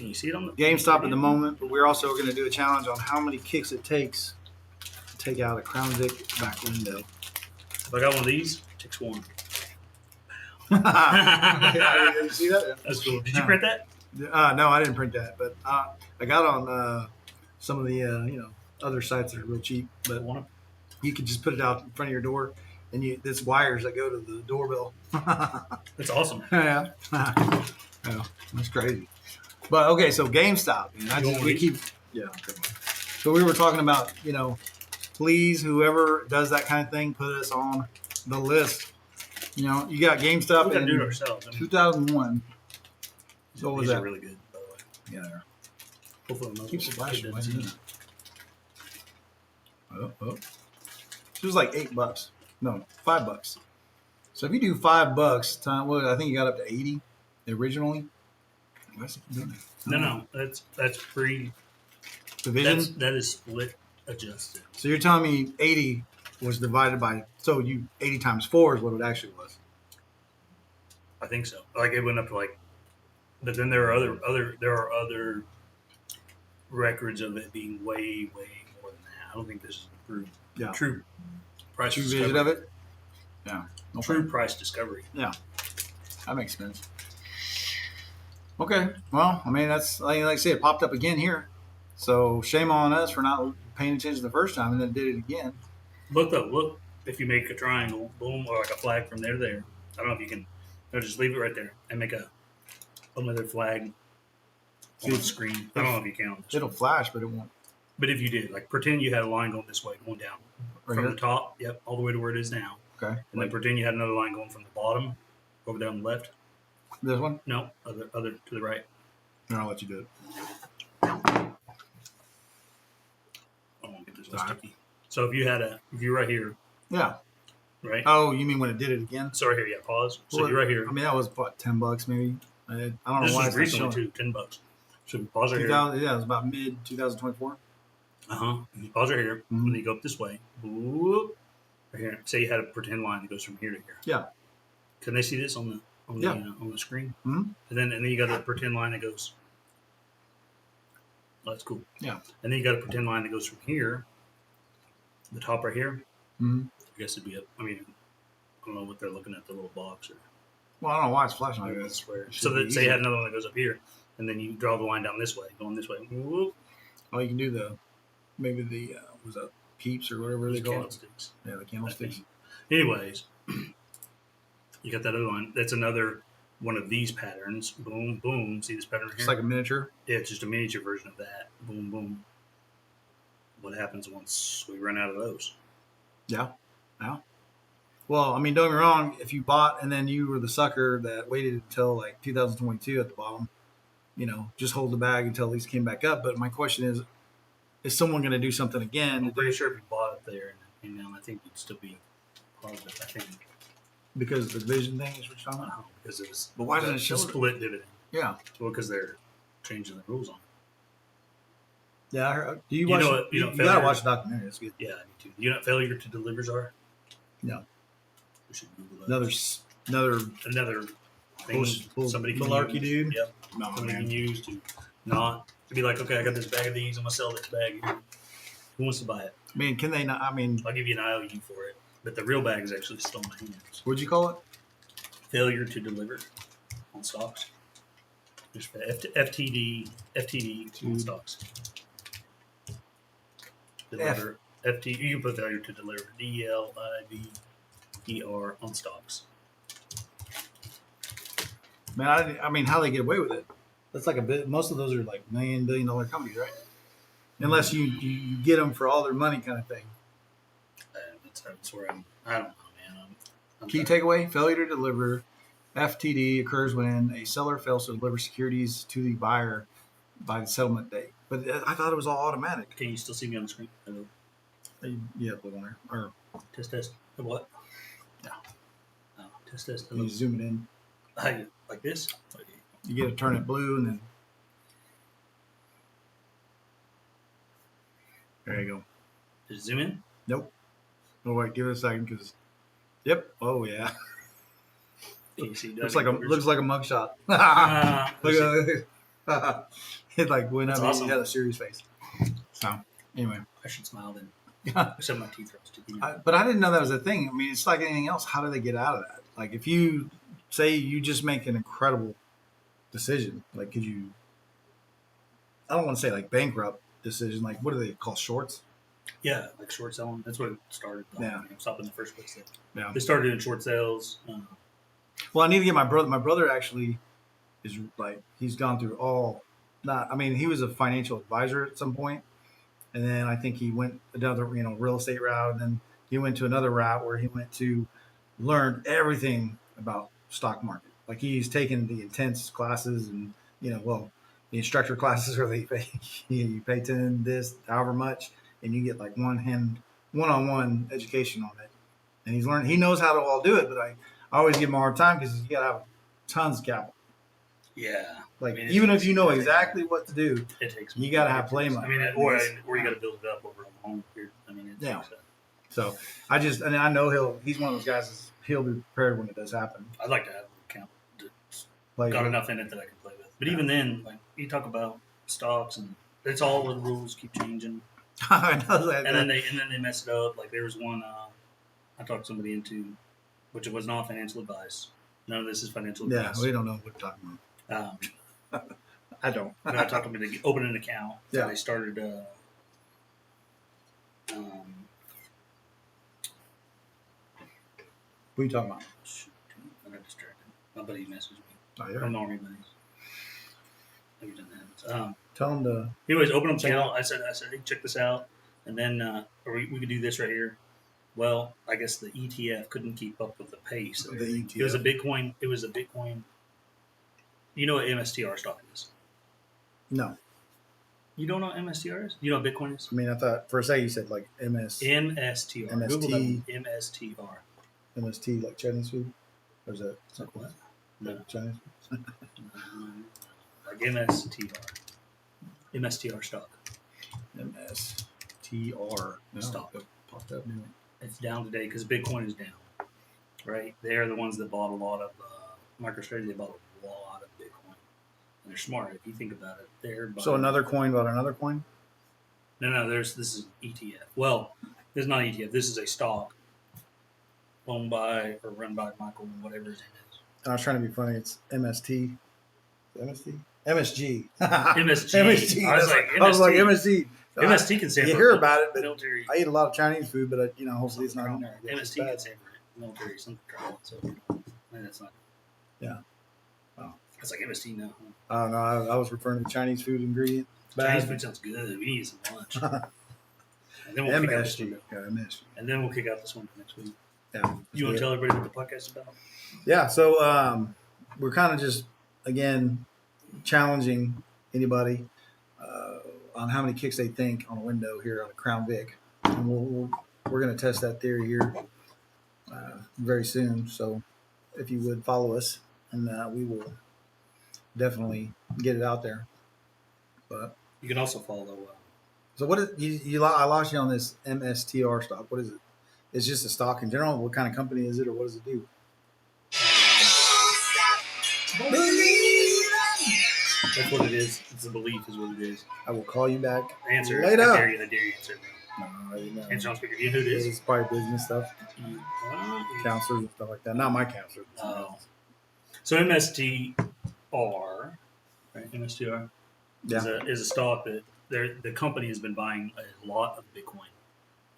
you see it on the GameStop at the moment, but we're also going to do a challenge on how many kicks it takes to take out a Crown Vic back window. If I got one of these, it takes one. Yeah, you see that? That's cool. Did you print that? No, I didn't print that, but I got on some of the other sites that are real cheap. But One of you can just put it out in front of your door, and there's wires that go to the doorbell. That's awesome. Yeah. Yeah, that's crazy. But okay, so GameStop. So we were talking about, please, whoever does that kind of thing, put us on the list. You got We GameStop gotta do it in ourselves. I mean, 2001. So what was These that? are really good, by the way. Yeah, there. Hopefully, most Keeps people flashing. didn't Why is see it it. Oh. It was like $8. No, $5. So if you do $5 time, well, I think you got up to 80 originally. Why is it doing that? No, that's pre. Division. That is split adjusted. So you're telling me 80 was divided by, so you 80 times 4 is what it actually was. I think so. Like it went up to like, but then there are other records of it being way more than that. I don't think this is true. Yeah. True price True discovery. vision of it. Yeah. Okay. True price discovery. That makes sense. Okay. Well, I mean, that's like I say, it popped up again here. So shame on us for not paying attention the first time and then did it again. Look if you make a triangle, boom, or like a flag from there to there. I don't know if you can. No, just leave it right there and make another flag on the screen. I don't know if you can. On the It'll flash, but it won't. But if you did, like pretend you had a line going this way, going down Right from here? the top, yep, all the way to where it is now. Okay. And then pretend you had another line going from the bottom over there on the left. This one? No, other to the right. No, I'll let you do it. I won't get this all Alright. sticky. So if you're right here, Yeah. right? Oh, you mean when it did it again? So right here, yeah, pause. So Well, you're right here. I mean, that was what, $10 maybe. I don't know This why was it's not recently showing. too, $10. So pause right here. 2000, yeah, it was about mid 2024. And you pause right here, Mhm. and you go up this way. Whoop, right here. Say you had a pretend line that goes from here to here. Yeah. Can they see this on the screen? Mhm. And then you got a pretend line that goes. Oh, that's cool. Yeah. And then you got a pretend line that goes from here, the top right here. Mm-hmm. I guess it'd be up. I mean, I don't know what they're looking at, the little box or. Well, I don't know why it's flashing like I that. swear. It So should be that say you easy. had another one that goes up here, and then you draw the line down this way, going this way. Whoop, Oh, you can do maybe the was that peeps or whatever they those call it. candlesticks. Yeah, the candlesticks. Anyways, you got that other line. That's another one of these patterns. Boom, boom. See this pattern here? It's like a miniature. Yeah, it's just a miniature version of that. Boom, boom. What happens once we run out of those? Yeah. Well, I mean, don't get me wrong. If you bought and then you were the sucker that waited until like 2022 at the bottom, just hold the bag until these came back up. But my question is someone going to do something again? I'm pretty sure if you bought it there and it came down, I think you'd still be positive. I think. Because the division thing is what you're talking about? Because it was. But why doesn't it it's show a it? split dividend? Yeah. Well, because they're changing the rules on it. Yeah. I heard, do you You watch? know what- You, you know, you gotta failure- watch the documentary. It's good. Yeah, I need to. You know what failure to delivers are? No. We should Google that. Another thing somebody can malarkey use. dude. Yep. No, Somebody man. can use to be like, okay, I got this bag of these. I'm gonna sell this bag. Who wants to buy it? I mean, can they not? I mean, I'll give you an IOU for it. But the real bag is actually still in my hands. what'd you call it? Failure to deliver on stocks. Just for FTD on stocks. Deliver FT. You can put failure to deliver. DLIVER on stocks. Man, I mean, how they get away with it? That's like a bit. Most of those are like $1 billion companies, right? Unless you get them for all their money, kind of thing. That's where I don't know, man. I'm Key tired. takeaway: failure to deliver FTD occurs when a seller fails to deliver securities to the buyer by the settlement date. But I thought it was all automatic. Can you still see me on the screen? Hello. Yeah, put on there. Or Test. What? Yeah. Oh, test. you Hello. zoom it in. Like this? You get to turn it blue, and then there you go. Just zoom in. Nope. Oh wait, give it a second, because. Yep. Oh yeah. Can you see? looks like a mugshot. Ah, Look at it. Like went up. That's He awesome. had a serious face. So anyway, I should smile then. Yeah. Except my teeth are sticky. but I didn't know that was a thing. I mean, it's like anything else. How do they get out of that? Like, if you say you just make an incredible decision, like, could you? I don't want to say like bankrupt decision. Like, what do they call shorts? Yeah, like short selling. That's what it started. Yeah. Stopped in the first place. Yeah. They started in short sales. Well, I need to get my brother. My brother actually is like, he's gone through all. Not, I mean, he was a financial advisor at some point, and then I think he went another, real estate route, and then he went to another route where he went to learn everything about stock market. Like, he's taken the intense classes and well, the instructor classes are you pay 10 this, however much, and you get like one-on-one education on it. And he knows how to all do it, but I always give him a hard time because you got to have tons of capital. Yeah. Like, I mean, even if you know exactly what to do, it takes you got to have play money. I mean, right? or you got to build it up over a long period. I mean, it Yeah. takes that. So I know he's one of those guys he'll be prepared when it does happen. I'd like to have an account that's Like, got enough in it that I can play with. But even then, like you talk about stocks and it's all where the rules keep changing. I know that. And then they mess it up. Like there was one I talked somebody into, which was not financial advice. None of this is financial yeah, advice. we don't know what we're talking about. I don't. But I talked them into opening an account. So Yeah. they started. What are you talking about? Shoot, I got distracted. My buddy messaged me. Oh, yeah. From the Army buddies. Maybe done that. Tell him to. Anyways, open up the account. I said, hey, check this out, and then or we could do this right here. Well, I guess the ETF couldn't keep up with the pace. The ETF. It was a Bitcoin. You know what MSTR stock is? No. You don't know what MSTR is? You know what Bitcoin is? I mean, I thought for a second you said like MSTR. MST. Google that. MSTR. MST, like Chinese food? Or is that Like what? No. Chinese food? Like MSTR. MSTR stock. MSTR. No, Stop. it popped up. Didn't it? It's down today because Bitcoin is down. Right? They're the ones that bought a lot of MicroStrategy. They bought a lot of Bitcoin. And they're smart. If you think about it, they're buying. So another coin bought another coin? No. This is ETF. Well, this is not ETF. This is a stock owned by or run by Michael, whatever his name is. I was trying to be funny. It's MST. MST? MSG. MSG. MSG. I was like MSG. MST can stand You for hear about it, but military. I eat a lot of Chinese food, but hopefully it's not in there. I guess it's MST bad. can stand for military something trial. So that's not. Yeah. Wow. It's like MST now. I don't know. I was referring to Chinese food ingredient. Chinese food sounds good. We need some lunch. And then we'll kick out this MSG. one. Yeah, MSG. And then we'll kick out this one for next week. Yeah. You want to tell everybody what the podcast is about? Yeah. So we're kind of just, again, challenging anybody on how many kicks they think on a window here on a Crown Vic. And we're going to test that theory here very soon. So if you would follow us, and we will definitely get it out there. But You can also follow. so what is I lost you on this MSTR stock. What is it? It's just a stock in general. What kind of company is it, or what does it do? That's what it is. It's a belief, is what it is. I will call you back. Answer. Later. I dare you answer. No, I didn't know. Answer on speaker. Do you know who it is? It's probably business stuff, Uh, counselors and stuff like that. Not my counselor. Oh. So MSTR, right? MSTR Yeah. is a stock that the company has been buying a lot of Bitcoin.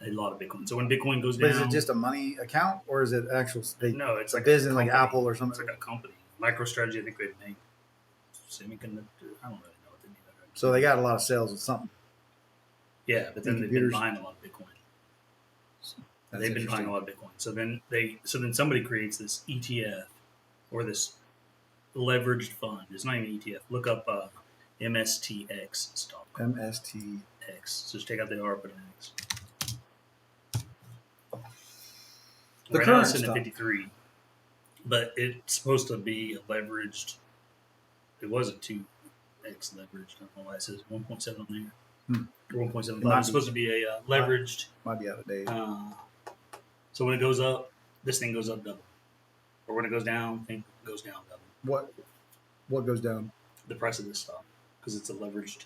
A lot of Bitcoin. So when Bitcoin goes But down, is it just a money account, or is it actual? no, it's like business like company. Apple or It's something. like a company. MicroStrategy, I think they make semiconductor. I don't really know what they need. So they got a lot of sales with something. Yeah, but then And they've been computers. buying a lot of Bitcoin. That's They've been buying a lot of Bitcoin. So then somebody creates this ETF or this leveraged fund. It's not even ETF. Look up MSTX stock. MST. X. So just take out the R, put an X. The Right now current it's in stock. the 53, but it's supposed to be a leveraged. It was a 2X leveraged. I don't know why it says 1.7 on there. Or 1.75. It might It's supposed to be a leveraged. Might be out of date. So when it goes up, this thing goes up double. Or when it goes down, it goes down double. What goes down? The price of this stock, because it's a leveraged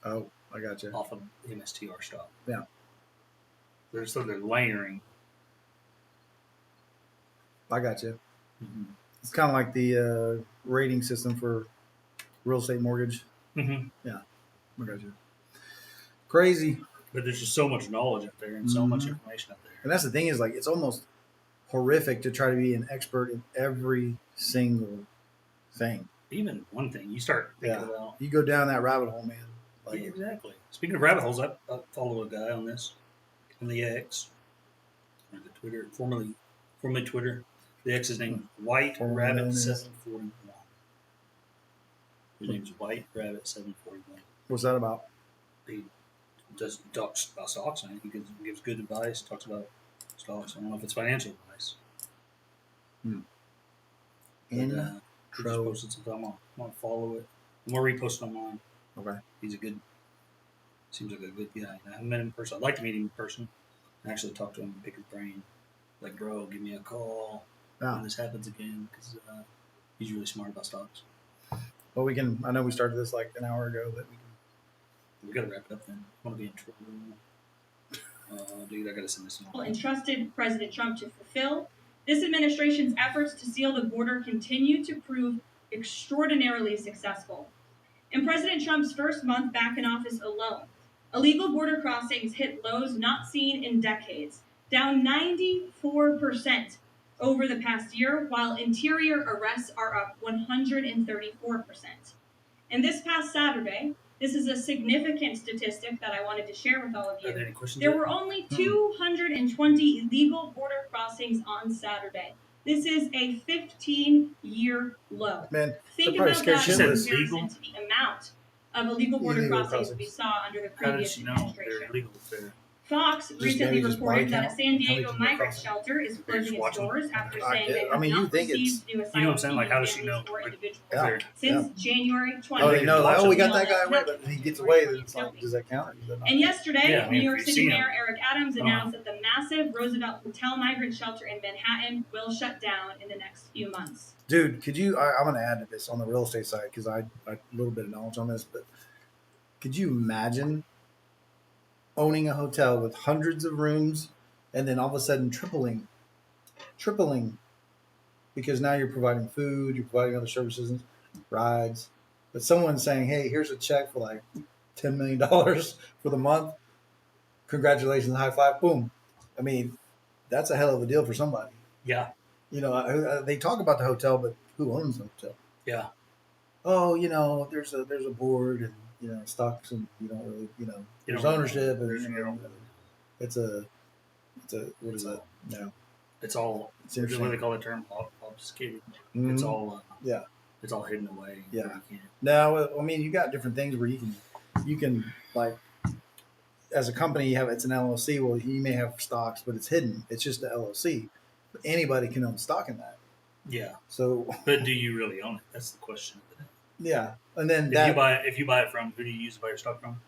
Oh, I got you. off of MSTR stock. Yeah. They're layering. I got you. It's kind of like the rating system for real estate mortgage. Mm-hmm. I got you. Crazy. But there's just so much knowledge out there and so much information out there. And that's the thing is, like, it's almost horrific to try to be an expert in every single thing. Even one thing you start thinking Yeah. about. You go down that rabbit hole, man. Like, Yeah, exactly. Speaking of rabbit holes, I follow a guy on this, on the X, or the Twitter, formerly Twitter. The X is named White Formerly Rabbit known as- 741. His name's White Rabbit 741. What's that about? He does talks about stocks, and he gives good advice. Talks about stocks. I don't know if it's financial advice. But, he just posted something. I'm gonna follow it. I'm gonna repost it on mine. Okay. Seems like a good guy. I haven't met him in person. I'd like to meet him in person. And actually talk to him and pick his brain. Like, bro, give me a call when this happens again, because he's really smart about stocks. Well, we can. I know we started this like an hour ago, but We gotta wrap it up then. I want to be in trouble. Dude, I gotta send this one. Entrusted President Trump to fulfill. This administration's efforts to seal the border continue to prove extraordinarily successful. In President Trump's first month back in office alone, illegal border crossings hit lows not seen in decades, down 94% over the past year, while interior arrests are up 134%. And this past Saturday, this is a significant statistic that I wanted to share with all of you. Any questions? There were only 220 illegal border crossings on Saturday. This is a 15-year low. man, Think probably about scared that in shitless. comparison to the amount of illegal border Illegal crossings we crossings. saw under the How did previous she know administration. they're illegal there? Fox recently maybe just body reported that a count? San How many Diego people migrant cross? shelter is They're closing just its watching. doors after I saying get- they I have mean, you not think it's- received new You know what I'm saying? asylum Like, how does seeking she know? families or Like, individuals. Yeah. Since January 20. Oh, they know. Like, oh, we got Watching. that guy away, but he gets away. Then it's like, does that count? Or does that not? And yesterday, Yeah, I mean, New York if you City see 'em. Mayor Eric Adams announced that the massive Roosevelt Hotel migrant shelter in Manhattan will shut down in the next few months. Dude, could you? I'm going to add to this on the real estate side because I a little bit of knowledge on this. But could you imagine owning a hotel with hundreds of rooms and then all of a sudden tripling, because now you're providing food, you're providing other services, rides, but someone's saying, "Hey, here's a check for like $10 million for the month. Congratulations, high five, boom." I mean, that's a hell of a deal for somebody. Yeah, You know, they talk about the hotel, but who owns the hotel? yeah. Oh, you know, there's a board and stocks, and you don't really, there's ownership, and it's a what is that? No, It's all. it's What do interesting. they call the term? Obfuscated. Mhm. It's all. Yeah. It's all hidden away. Yeah. You can't. Now, I mean, you got different things where you can like, as a company, it's an LLC. Well, you may have stocks, but it's hidden. It's just the LLC. But anybody can own stock in that. Yeah, So but do you really own it? That's the question of the day. yeah, and then If that you buy it from, who do you use to buy your stock from?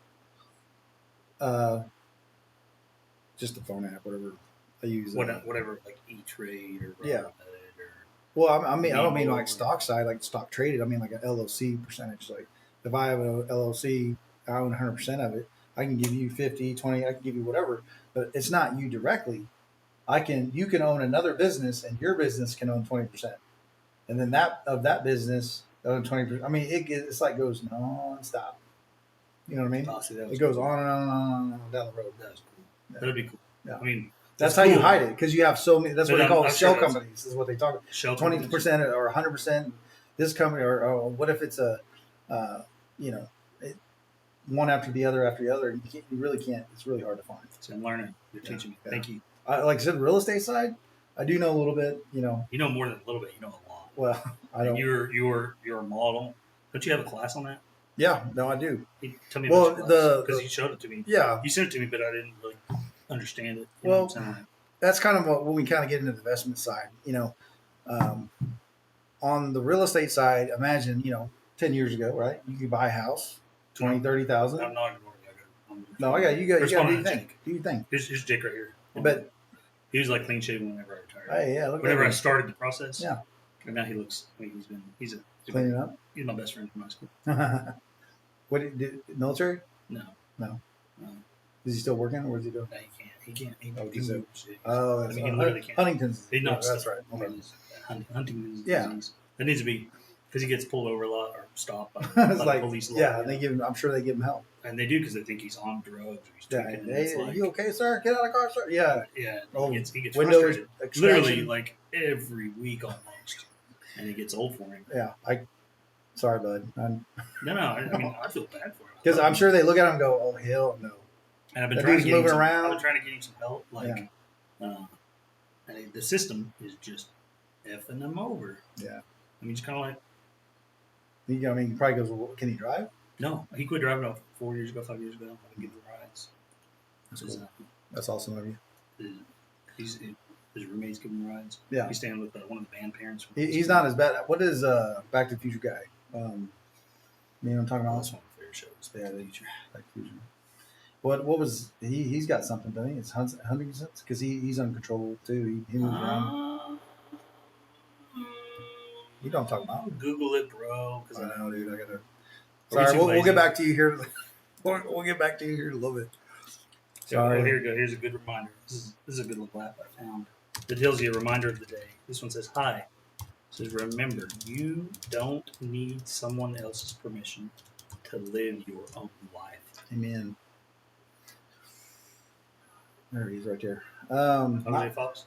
just the phone app, whatever I use. Whatever, like E-Trade or Yeah. Robinhood or Well, I mean, I don't mean Nemo like or- stock side, like stock traded. I mean like an LLC percentage. Like if I have an LLC, I own 100% of it. I can give you 50, 20, I can give you whatever, but it's not you directly. You can own another business and your business can own 20%. And then that business own 20%. I mean, it's like goes nonstop. You know what I mean? Oh, see, that was It goes cool. on and on and on and on down the road. That was cool. Yeah. That'd be cool. Yeah. I mean, That's it's how you cool. hide it because you have so many. That's But what they call I'm shell sure that's- companies. Is what they talk about. Shell 20% or 100%. This company, or what if it's one after the other? You really can't. It's really hard to find. So I'm learning. You're teaching me. Yeah. Thank you. Like I said, real estate side, I do know a little bit. You know more than a little bit. You know a lot. Well, I don't. You're a model. Don't you have a class on that? Yeah, no, I do. Tell me Well, about your class, because the- you showed it to me. Yeah, You sent it to me, but I didn't really understand it. You know Well, what I'm saying? that's kind of when we kind of get into the investment side. On the real estate side, imagine 10 years ago, right? You could buy a house, 20, 30,000. I'm not ignoring you. No, I got you. Got to do Responding your to thing. Jake. Do your thing. Here's Jake right here. But he was like clean shaven whenever I retired. hey, yeah, look Whenever I at started the process. Yeah. And now he looks. I mean, he's cleaning up. He's my best friend from high school. What did military? No. Is he still working, or is he doing? No, he can't. He Oh, moves he's a- shit. Oh, I that's mean, he literally can't. Huntington's. He knows that's stuff. right. Okay. Huntington's Yeah. disease. That needs to be because he gets pulled over a lot or stopped by, It's by like, the police. a lot, yeah, you they know? give him. I'm sure they give him help. And they do because they think he's on drugs or he's Yeah, drinking. and hey, it's like, you okay, sir? Get out of the car, sir. Yeah. yeah, Oh, he gets window frustrated. extraction. Literally, like every week almost, and it gets old for him. Yeah. Sorry, bud. No, I mean, I feel bad for him Because I'm sure they look at him and go, "Oh hell no." And I've been That trying to dude's get him moving some, around. I've been trying to get him some help, like, and the system is just effing them over. Yeah. I mean, it's kind of like He probably goes. Well, can he drive? No, he quit driving about 4 years ago, 5 years ago. I give him rides. That's His, cool. That's awesome of you. his roommates give him rides. Yeah. He's staying with one of the band parents. He's not as bad. What is Back to the Future guy? I'm talking about. That's one of my favorite shows. Yeah, the Future. Back to the Future. What was he? He's got something, doesn't he? It's Huntington's because he's uncontrollable too. He moves around. You know what I'm talking about? Google it, bro. I know, dude. I gotta. Are we Sorry, too we'll lazy? get back to you here. We'll get back to you here in a little bit. Sorry. Oh, here we go. Here's a good reminder. This is a good little app I found. That tells you a reminder of the day. This one says, "Hi." It says, "Remember, you don't need someone else's permission to live your own life." Amen. There he is, right there. Michael J. Fox.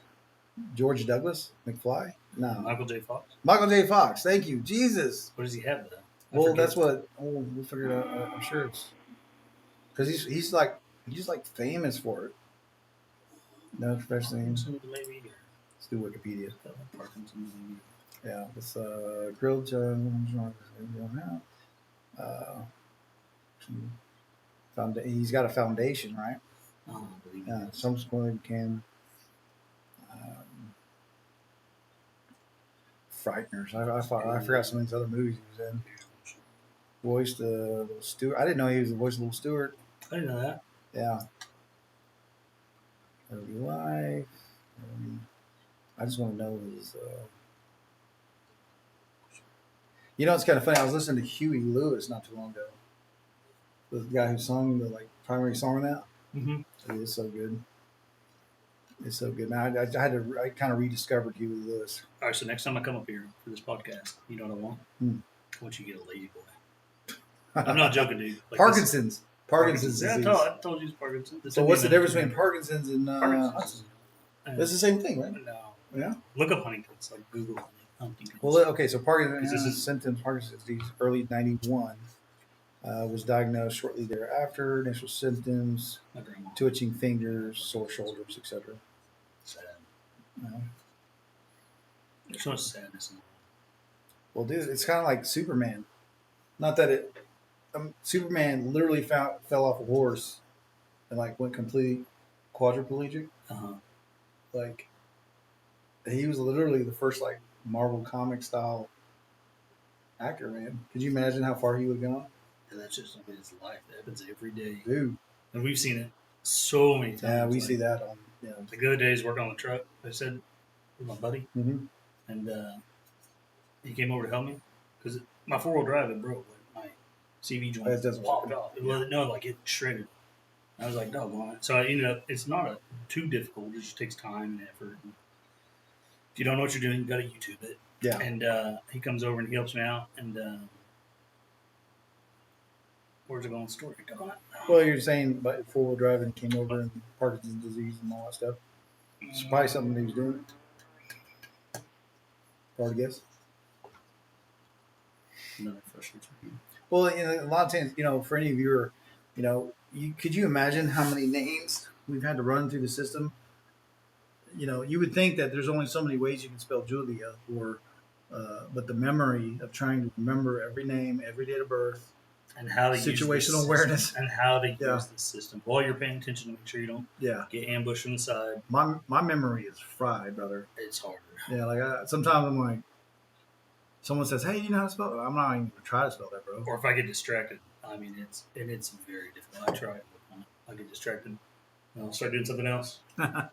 George Douglas McFly. No, Michael J. Fox. Michael J. Fox. Thank you, Jesus. What does he have though? I Well, forget. that's what. Oh, we'll figure it out. I'm sure it's because he's like famous for it. No professional names. Parkinson's maybe, or Let's do Wikipedia. Parkinson's maybe. Yeah, it's grilled. He's got a foundation, right? Oh, I believe Yeah, it is. subsequently became Frighteners. I forgot some of these other movies he was in. Voiced Little Stewart. I didn't know he was the voice of Little Stewart. I didn't know that. Yeah. Early life. I just want to know his. It's kind of funny. I was listening to Huey Lewis not too long ago. The guy who sung the primary song on that. Mm-hmm. It's so good. It's so good. Now I kind of rediscovered Huey Lewis. All right, so next time I come up here for this podcast, you know what I want? I want you to get a lazy boy. I'm not joking, dude. Like Parkinson's. Parkinson's Yeah, disease. I told you it's Parkinson's. So what's the difference between Parkinson's and Parkinson's? Huntington's? It's the same thing, right? No. Yeah. Look up Huntington's, like Google Huntington's. Well, okay. So Parkinson's This is- symptoms. Parkinson's disease, early '91, was diagnosed shortly thereafter. Initial symptoms: My grandma. twitching fingers, sore shoulders, etc. Sad. Uh, There's so much sadness in the Well, dude, it's kind of like Superman. Not that it. Superman literally fell off a horse and went completely quadriplegic. world. He was literally the first Marvel comic style actor, man. Could you imagine how far he would have gone? And that's just his life. That happens every day. Dude. And we've seen it so many times. Yeah, we Like, see that on. Yeah. Like the other day, I was working on the truck. I said, with my buddy, Mm-hmm. and he came over to help me because my 4-wheel drive had broke. My CV joint It doesn't popped work. off. It shredded. I was like, doggone it. So I ended up, it's not too difficult. It just takes time and effort. And if you don't know what you're doing, you got to YouTube it. Yeah. And he comes over and he helps me out. And where's it going with the story? Doggone it. Well, you're saying about 4-wheel drive and came over and Parkinson's disease and all that stuff. It's probably something he was doing. Hard to guess. Another frustrating. Well, a lot of times, for any of you, could you imagine how many names we've had to run through the system? You would think that there's only so many ways you can spell Julia, but the memory of trying to remember every name, every date of birth, And how to use situational this system, awareness. and how to Yeah. use the system while you're paying attention to make sure you don't Yeah, get ambushed from the side. my memory is fried, brother. It's harder. Yeah, sometimes I'm like, someone says, "Hey, you know how to spell it?" I'm not even gonna try to spell that, bro. Or if I get distracted, it's very difficult. I try it. I get distracted. I'll start doing something else. Like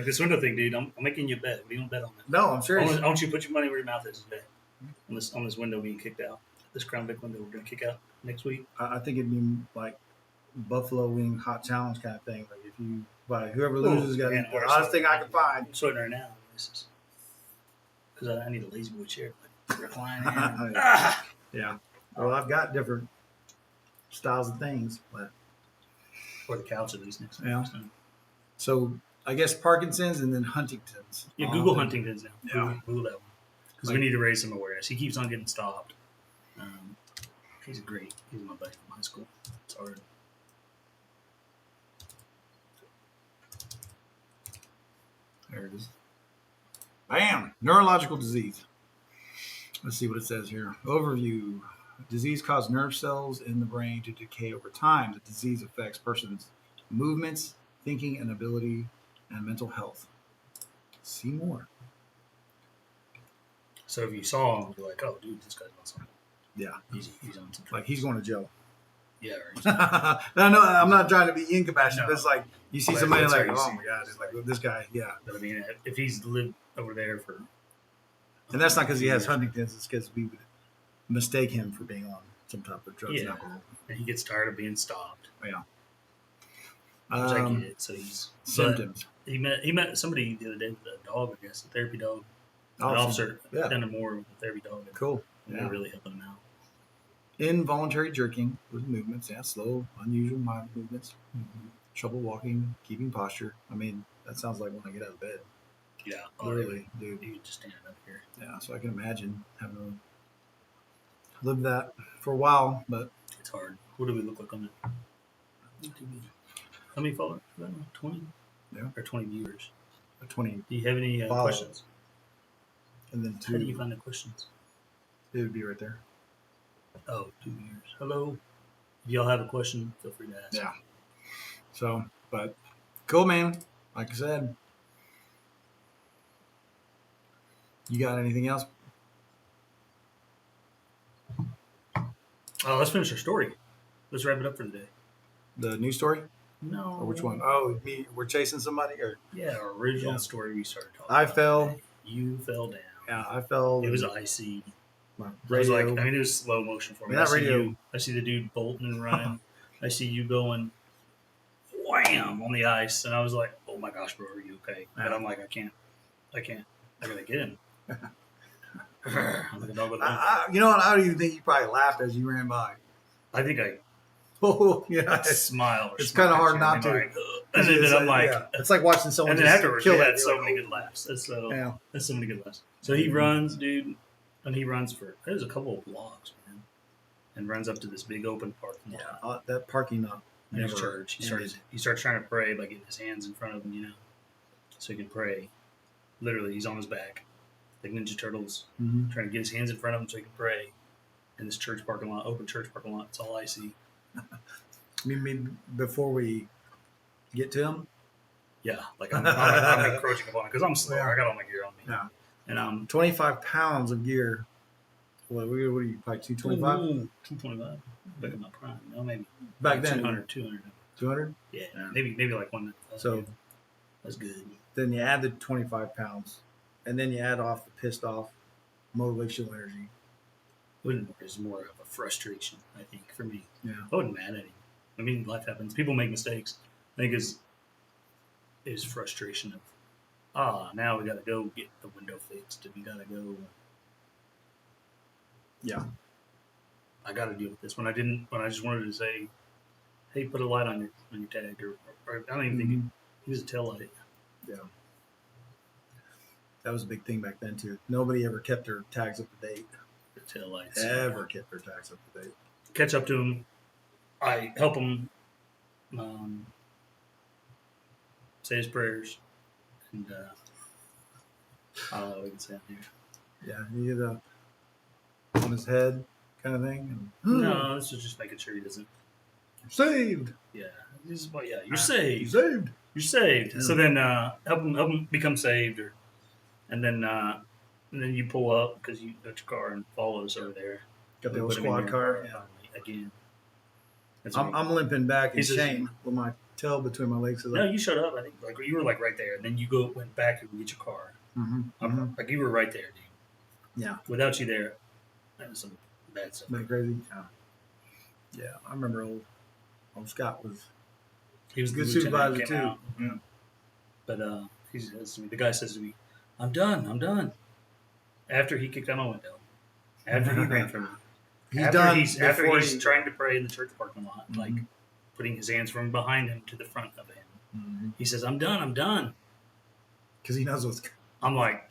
this window thing, dude. I'm making you a bet. What do you want to bet on that? No, I'm I serious. want you to put your money where your mouth is today. On this window being kicked out. This Crown Vic window we're going to kick out next week. I think it'd be like Buffalo Wing Hot Challenge kind of thing. Like if you whoever loses got man, the hottest thing I can find. I'm sweating right now. Because I need a lazy boy chair. Like, recline. Yeah. Well, I've got different styles of things, but Or the couch at least next week. Yeah. So I guess Parkinson's and then Huntington's. Yeah, Google Huntington's now. Yeah. Google that one. Because we need to raise some awareness. He keeps on getting stopped. He's great. He's my buddy from high school. It's hard. There it is. Bam! Neurological disease. Let's see what it says here. Overview. Disease causes nerve cells in the brain to decay over time. The disease affects person's movements, thinking and ability, and mental health. See more. So if you saw him, you'd be like, oh, dude, this guy's on something. Yeah. He's on some Like he's going to jail. Yeah. Or he's, No, I'm not trying to be incompassionate. No. But it's like you see Well, somebody that's like, how you oh see my it. God, it's like this guy, yeah. but I mean, if he's lived over there for. And that's not because he has Huntington's. It's because we would mistake him for being on some type of drugs and Yeah. alcohol. And he gets tired of being stopped. Yeah. Which I get it. So he's. Symptoms. He met somebody the other day with a dog, I guess, a therapy dog. An Awesome. officer, Yeah. Denham Moore with a therapy dog. Cool. And Yeah. they're really helping him out. Involuntary jerking with movements. Yeah, slow, unusual, mild movements. Trouble walking, keeping posture. I mean, that sounds like when I get out of bed. Yeah. Literally, dude. You just standing up here. Yeah, so I can imagine having to live that for a while, but It's hard. What do we look like on it? How many followers? 20? Yeah. Or 20 viewers. 20, Do you have any Follow. questions? and then How do you 2, find the questions? it would be right there. Oh, 2 viewers. Hello. If y'all have a question, feel free to ask. Yeah. So, but cool, man. Like I said, you got anything else? Oh, let's finish our story. Let's wrap it up for the day. The news story, No. or which one? Oh, me. We're chasing somebody, or Yeah, our original Yeah. story we started talking I about fell. today. You fell down. Yeah, I fell. It was icy. my It was radio. like, I mean, it was slow motion for me. That I see radio- you. I see the dude bolting and running. I see you going wham on the ice, and I was like, "Oh my gosh, bro, are you okay?" And I'm like, "I can't. I gotta get in." I'm like a dog with a bone. You know what? I don't even think you probably laughed as you ran by. I think I Oh, yeah. smile. Or It's smirk kinda at hard you, not and to. I'm like, "Ugh." And then I'm like, yeah. It's like watching someone. and then just afterwards, kill we that. had so You're many like, good laughs. That's oh, so. yeah. That's so many good laughs. So he runs, dude, and he runs for there's a couple of blocks, man, and runs up to this big open parking lot. Yeah, that parking lot. In his never church. He ended. starts trying to pray by getting his hands in front of him, so he can pray. Literally, he's on his back, like Ninja Turtles, Mhm. trying to get his hands in front of him so he can pray. In this church parking lot, open church parking lot, it's all icy. I mean, before we get to him, Yeah, like I'm encroaching upon it because I'm slow. Yeah. I got all my gear on me. Yeah. And I'm 25 pounds of gear. What are you, probably 225? 225. Back in my prime. No, maybe. Back then, 200. 200? Yeah, Yeah. maybe like one. So- That's good. Then you add the 25 pounds, and then you add off the pissed off motivational energy. It's more of a frustration, I think, for me. Yeah. I wasn't mad at him. I mean, life happens. People make mistakes. I think is frustration of, now we got to go get the window fixed. We got to go. Yeah. I got to deal with this. When I just wanted to say, hey, put a light on your tag, or I don't even think he was a tail light. Yeah. That was a big thing back then, too. Nobody ever kept their tags up to date. The tail lights. Ever kept their tags up to date. Catch up to him. I help him say his prayers, and I don't know what we can say on here. Yeah. You get on his head kind of thing. And, No, this is just making sure he doesn't. Saved. Yeah, this is, well, yeah, you're saved. Saved. You're saved. Yeah. So then help him become saved, and then you pull up because you got your car and follow us over there. Got the We old put him in squad your car. Yeah. again. That's what I'm limping back in He says- shame with my tail between my legs. no, you showed up. I think like you were like right there, and then you went back and get your car. Like you were right there, dude. Yeah. Without you there, that was some bad stuff. Been crazy. Yeah. I remember old Scott was He was a good the lieutenant supervisor that came too. out. Yeah. But he says to me, the guy says to me, I'm done. After he kicked out my window. After he ran from me. He's after done. after before he's he- trying to pray in the church parking lot, Mhm. like putting his hands from behind him to the front of him. Mhm. He says, I'm done. Because he knows what's. I'm like,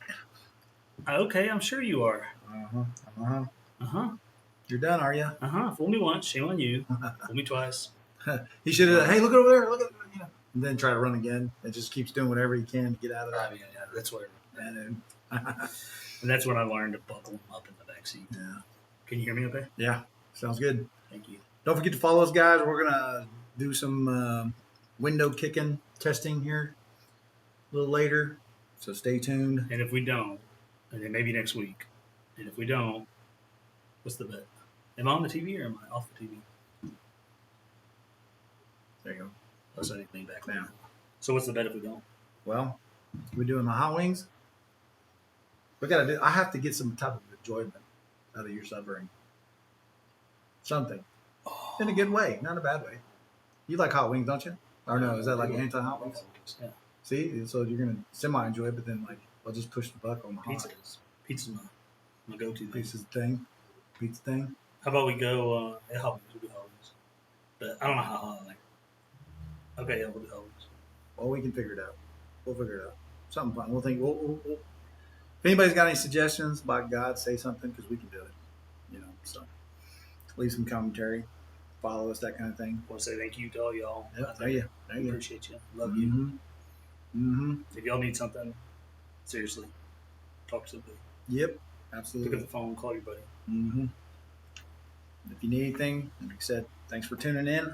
okay, I'm sure you are. Uh-huh. You're done, are you? Fool me once, shame on you. Fool me twice. He should have. Hey, look over there. Look at and then try to run again. And just keeps doing whatever he can to get out of I that. mean, yeah, that's what. And then, And that's when I learned to buckle him up in the back backseat. Yeah. Can you hear me okay? Yeah. Sounds good. Thank you. Don't forget to follow us, guys. We're gonna do some window kicking testing here a little later, so stay tuned. And if we don't, and then maybe next week, and if we don't, what's the bet? Am I on the TV or am I off the TV? There you go. I'll set anything back Yeah. now. So what's the bet if we don't? Well, we're doing the hot wings. We gotta do. I have to get some type of enjoyment out of your suffering. Something in a good way, not a bad way. You like hot wings, don't you? Or no? Is that like anti-hot wings? Yeah. See, so you're gonna semi-enjoy it, but then like I'll just push the buck on the hot. Pizza's my go-to thing. Pizza thing. How about we go? Hot wings. We'll do hot wings. But I don't know how hot I like. Okay, yeah, we'll do hot wings. Well, we can figure it out. We'll figure it out. Something fun. We'll think. We'll if anybody's got any suggestions, by God, say something because we can do it. You know, so leave some commentary, follow us, that kind of thing. I want to say thank you to all y'all. Yep, there you go. Appreciate you. Love you. Mm-hmm. If y'all need something, seriously, talk to somebody. Yep, Pick up absolutely. the phone, call your buddy. Mm-hmm. If you need anything, like I said, thanks for tuning in.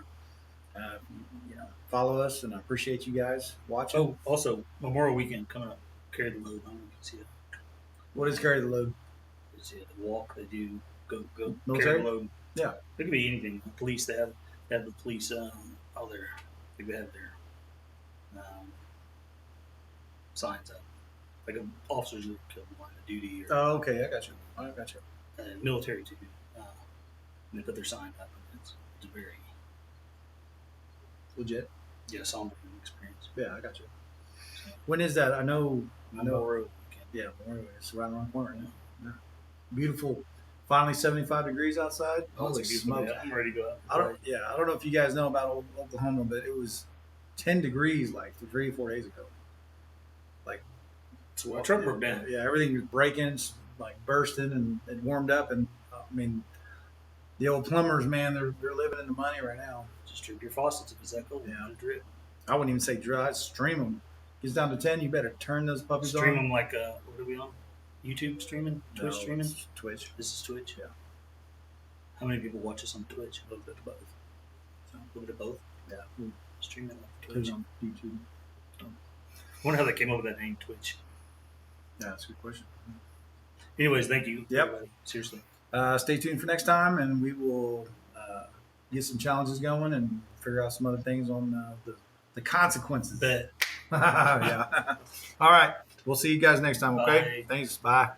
Follow us, and I appreciate you guys watching. Oh, also Memorial Weekend coming up. Carry the load. I don't know if you can see it. What is carry the load? It's the walk they do. Go Military? carry the load. Yeah. It could be anything. The police they have the police all their they have their signs up. Like officers that kill in line of duty or Oh, okay, I got you. military too. And they put their sign up and it's very Legit. somber experience. Yeah, I got you. When is that? I know. Memorial Weekend. Yeah, Memorial. It's right around the corner. Yeah. Beautiful. Finally, 75 degrees outside. Holy It's a beautiful smokes! day. I'm ready to go out. I don't know if you guys know about Oklahoma, but it was 10 degrees like 3 or 4 days ago. Like, So our truck broke down. yeah, everything was breaking, like bursting, and it warmed up. And I mean, the old plumbers, man, they're living in the money right now. Just drip your faucets if it's that cold. Yeah. Drip. I wouldn't even say dry, I'd stream them. Gets down to 10, you better turn those puppies Stream on. them like what are we on? YouTube streaming? Twitch No, streaming? it's Twitch. This is Twitch. Yeah. How many people watch us on Twitch? A little bit of both. A little bit of both. Yeah. Streaming on Put Twitch. it on YouTube. I wonder how they came up with that name, Twitch. Yeah, that's a good question. Anyways, thank you. Yep. Everybody. Seriously. Stay tuned for next time, and we will get some challenges going and figure out some other things on the consequences. Bet. Yeah. All right. We'll see you guys next time, okay? Bye. Thanks. Bye.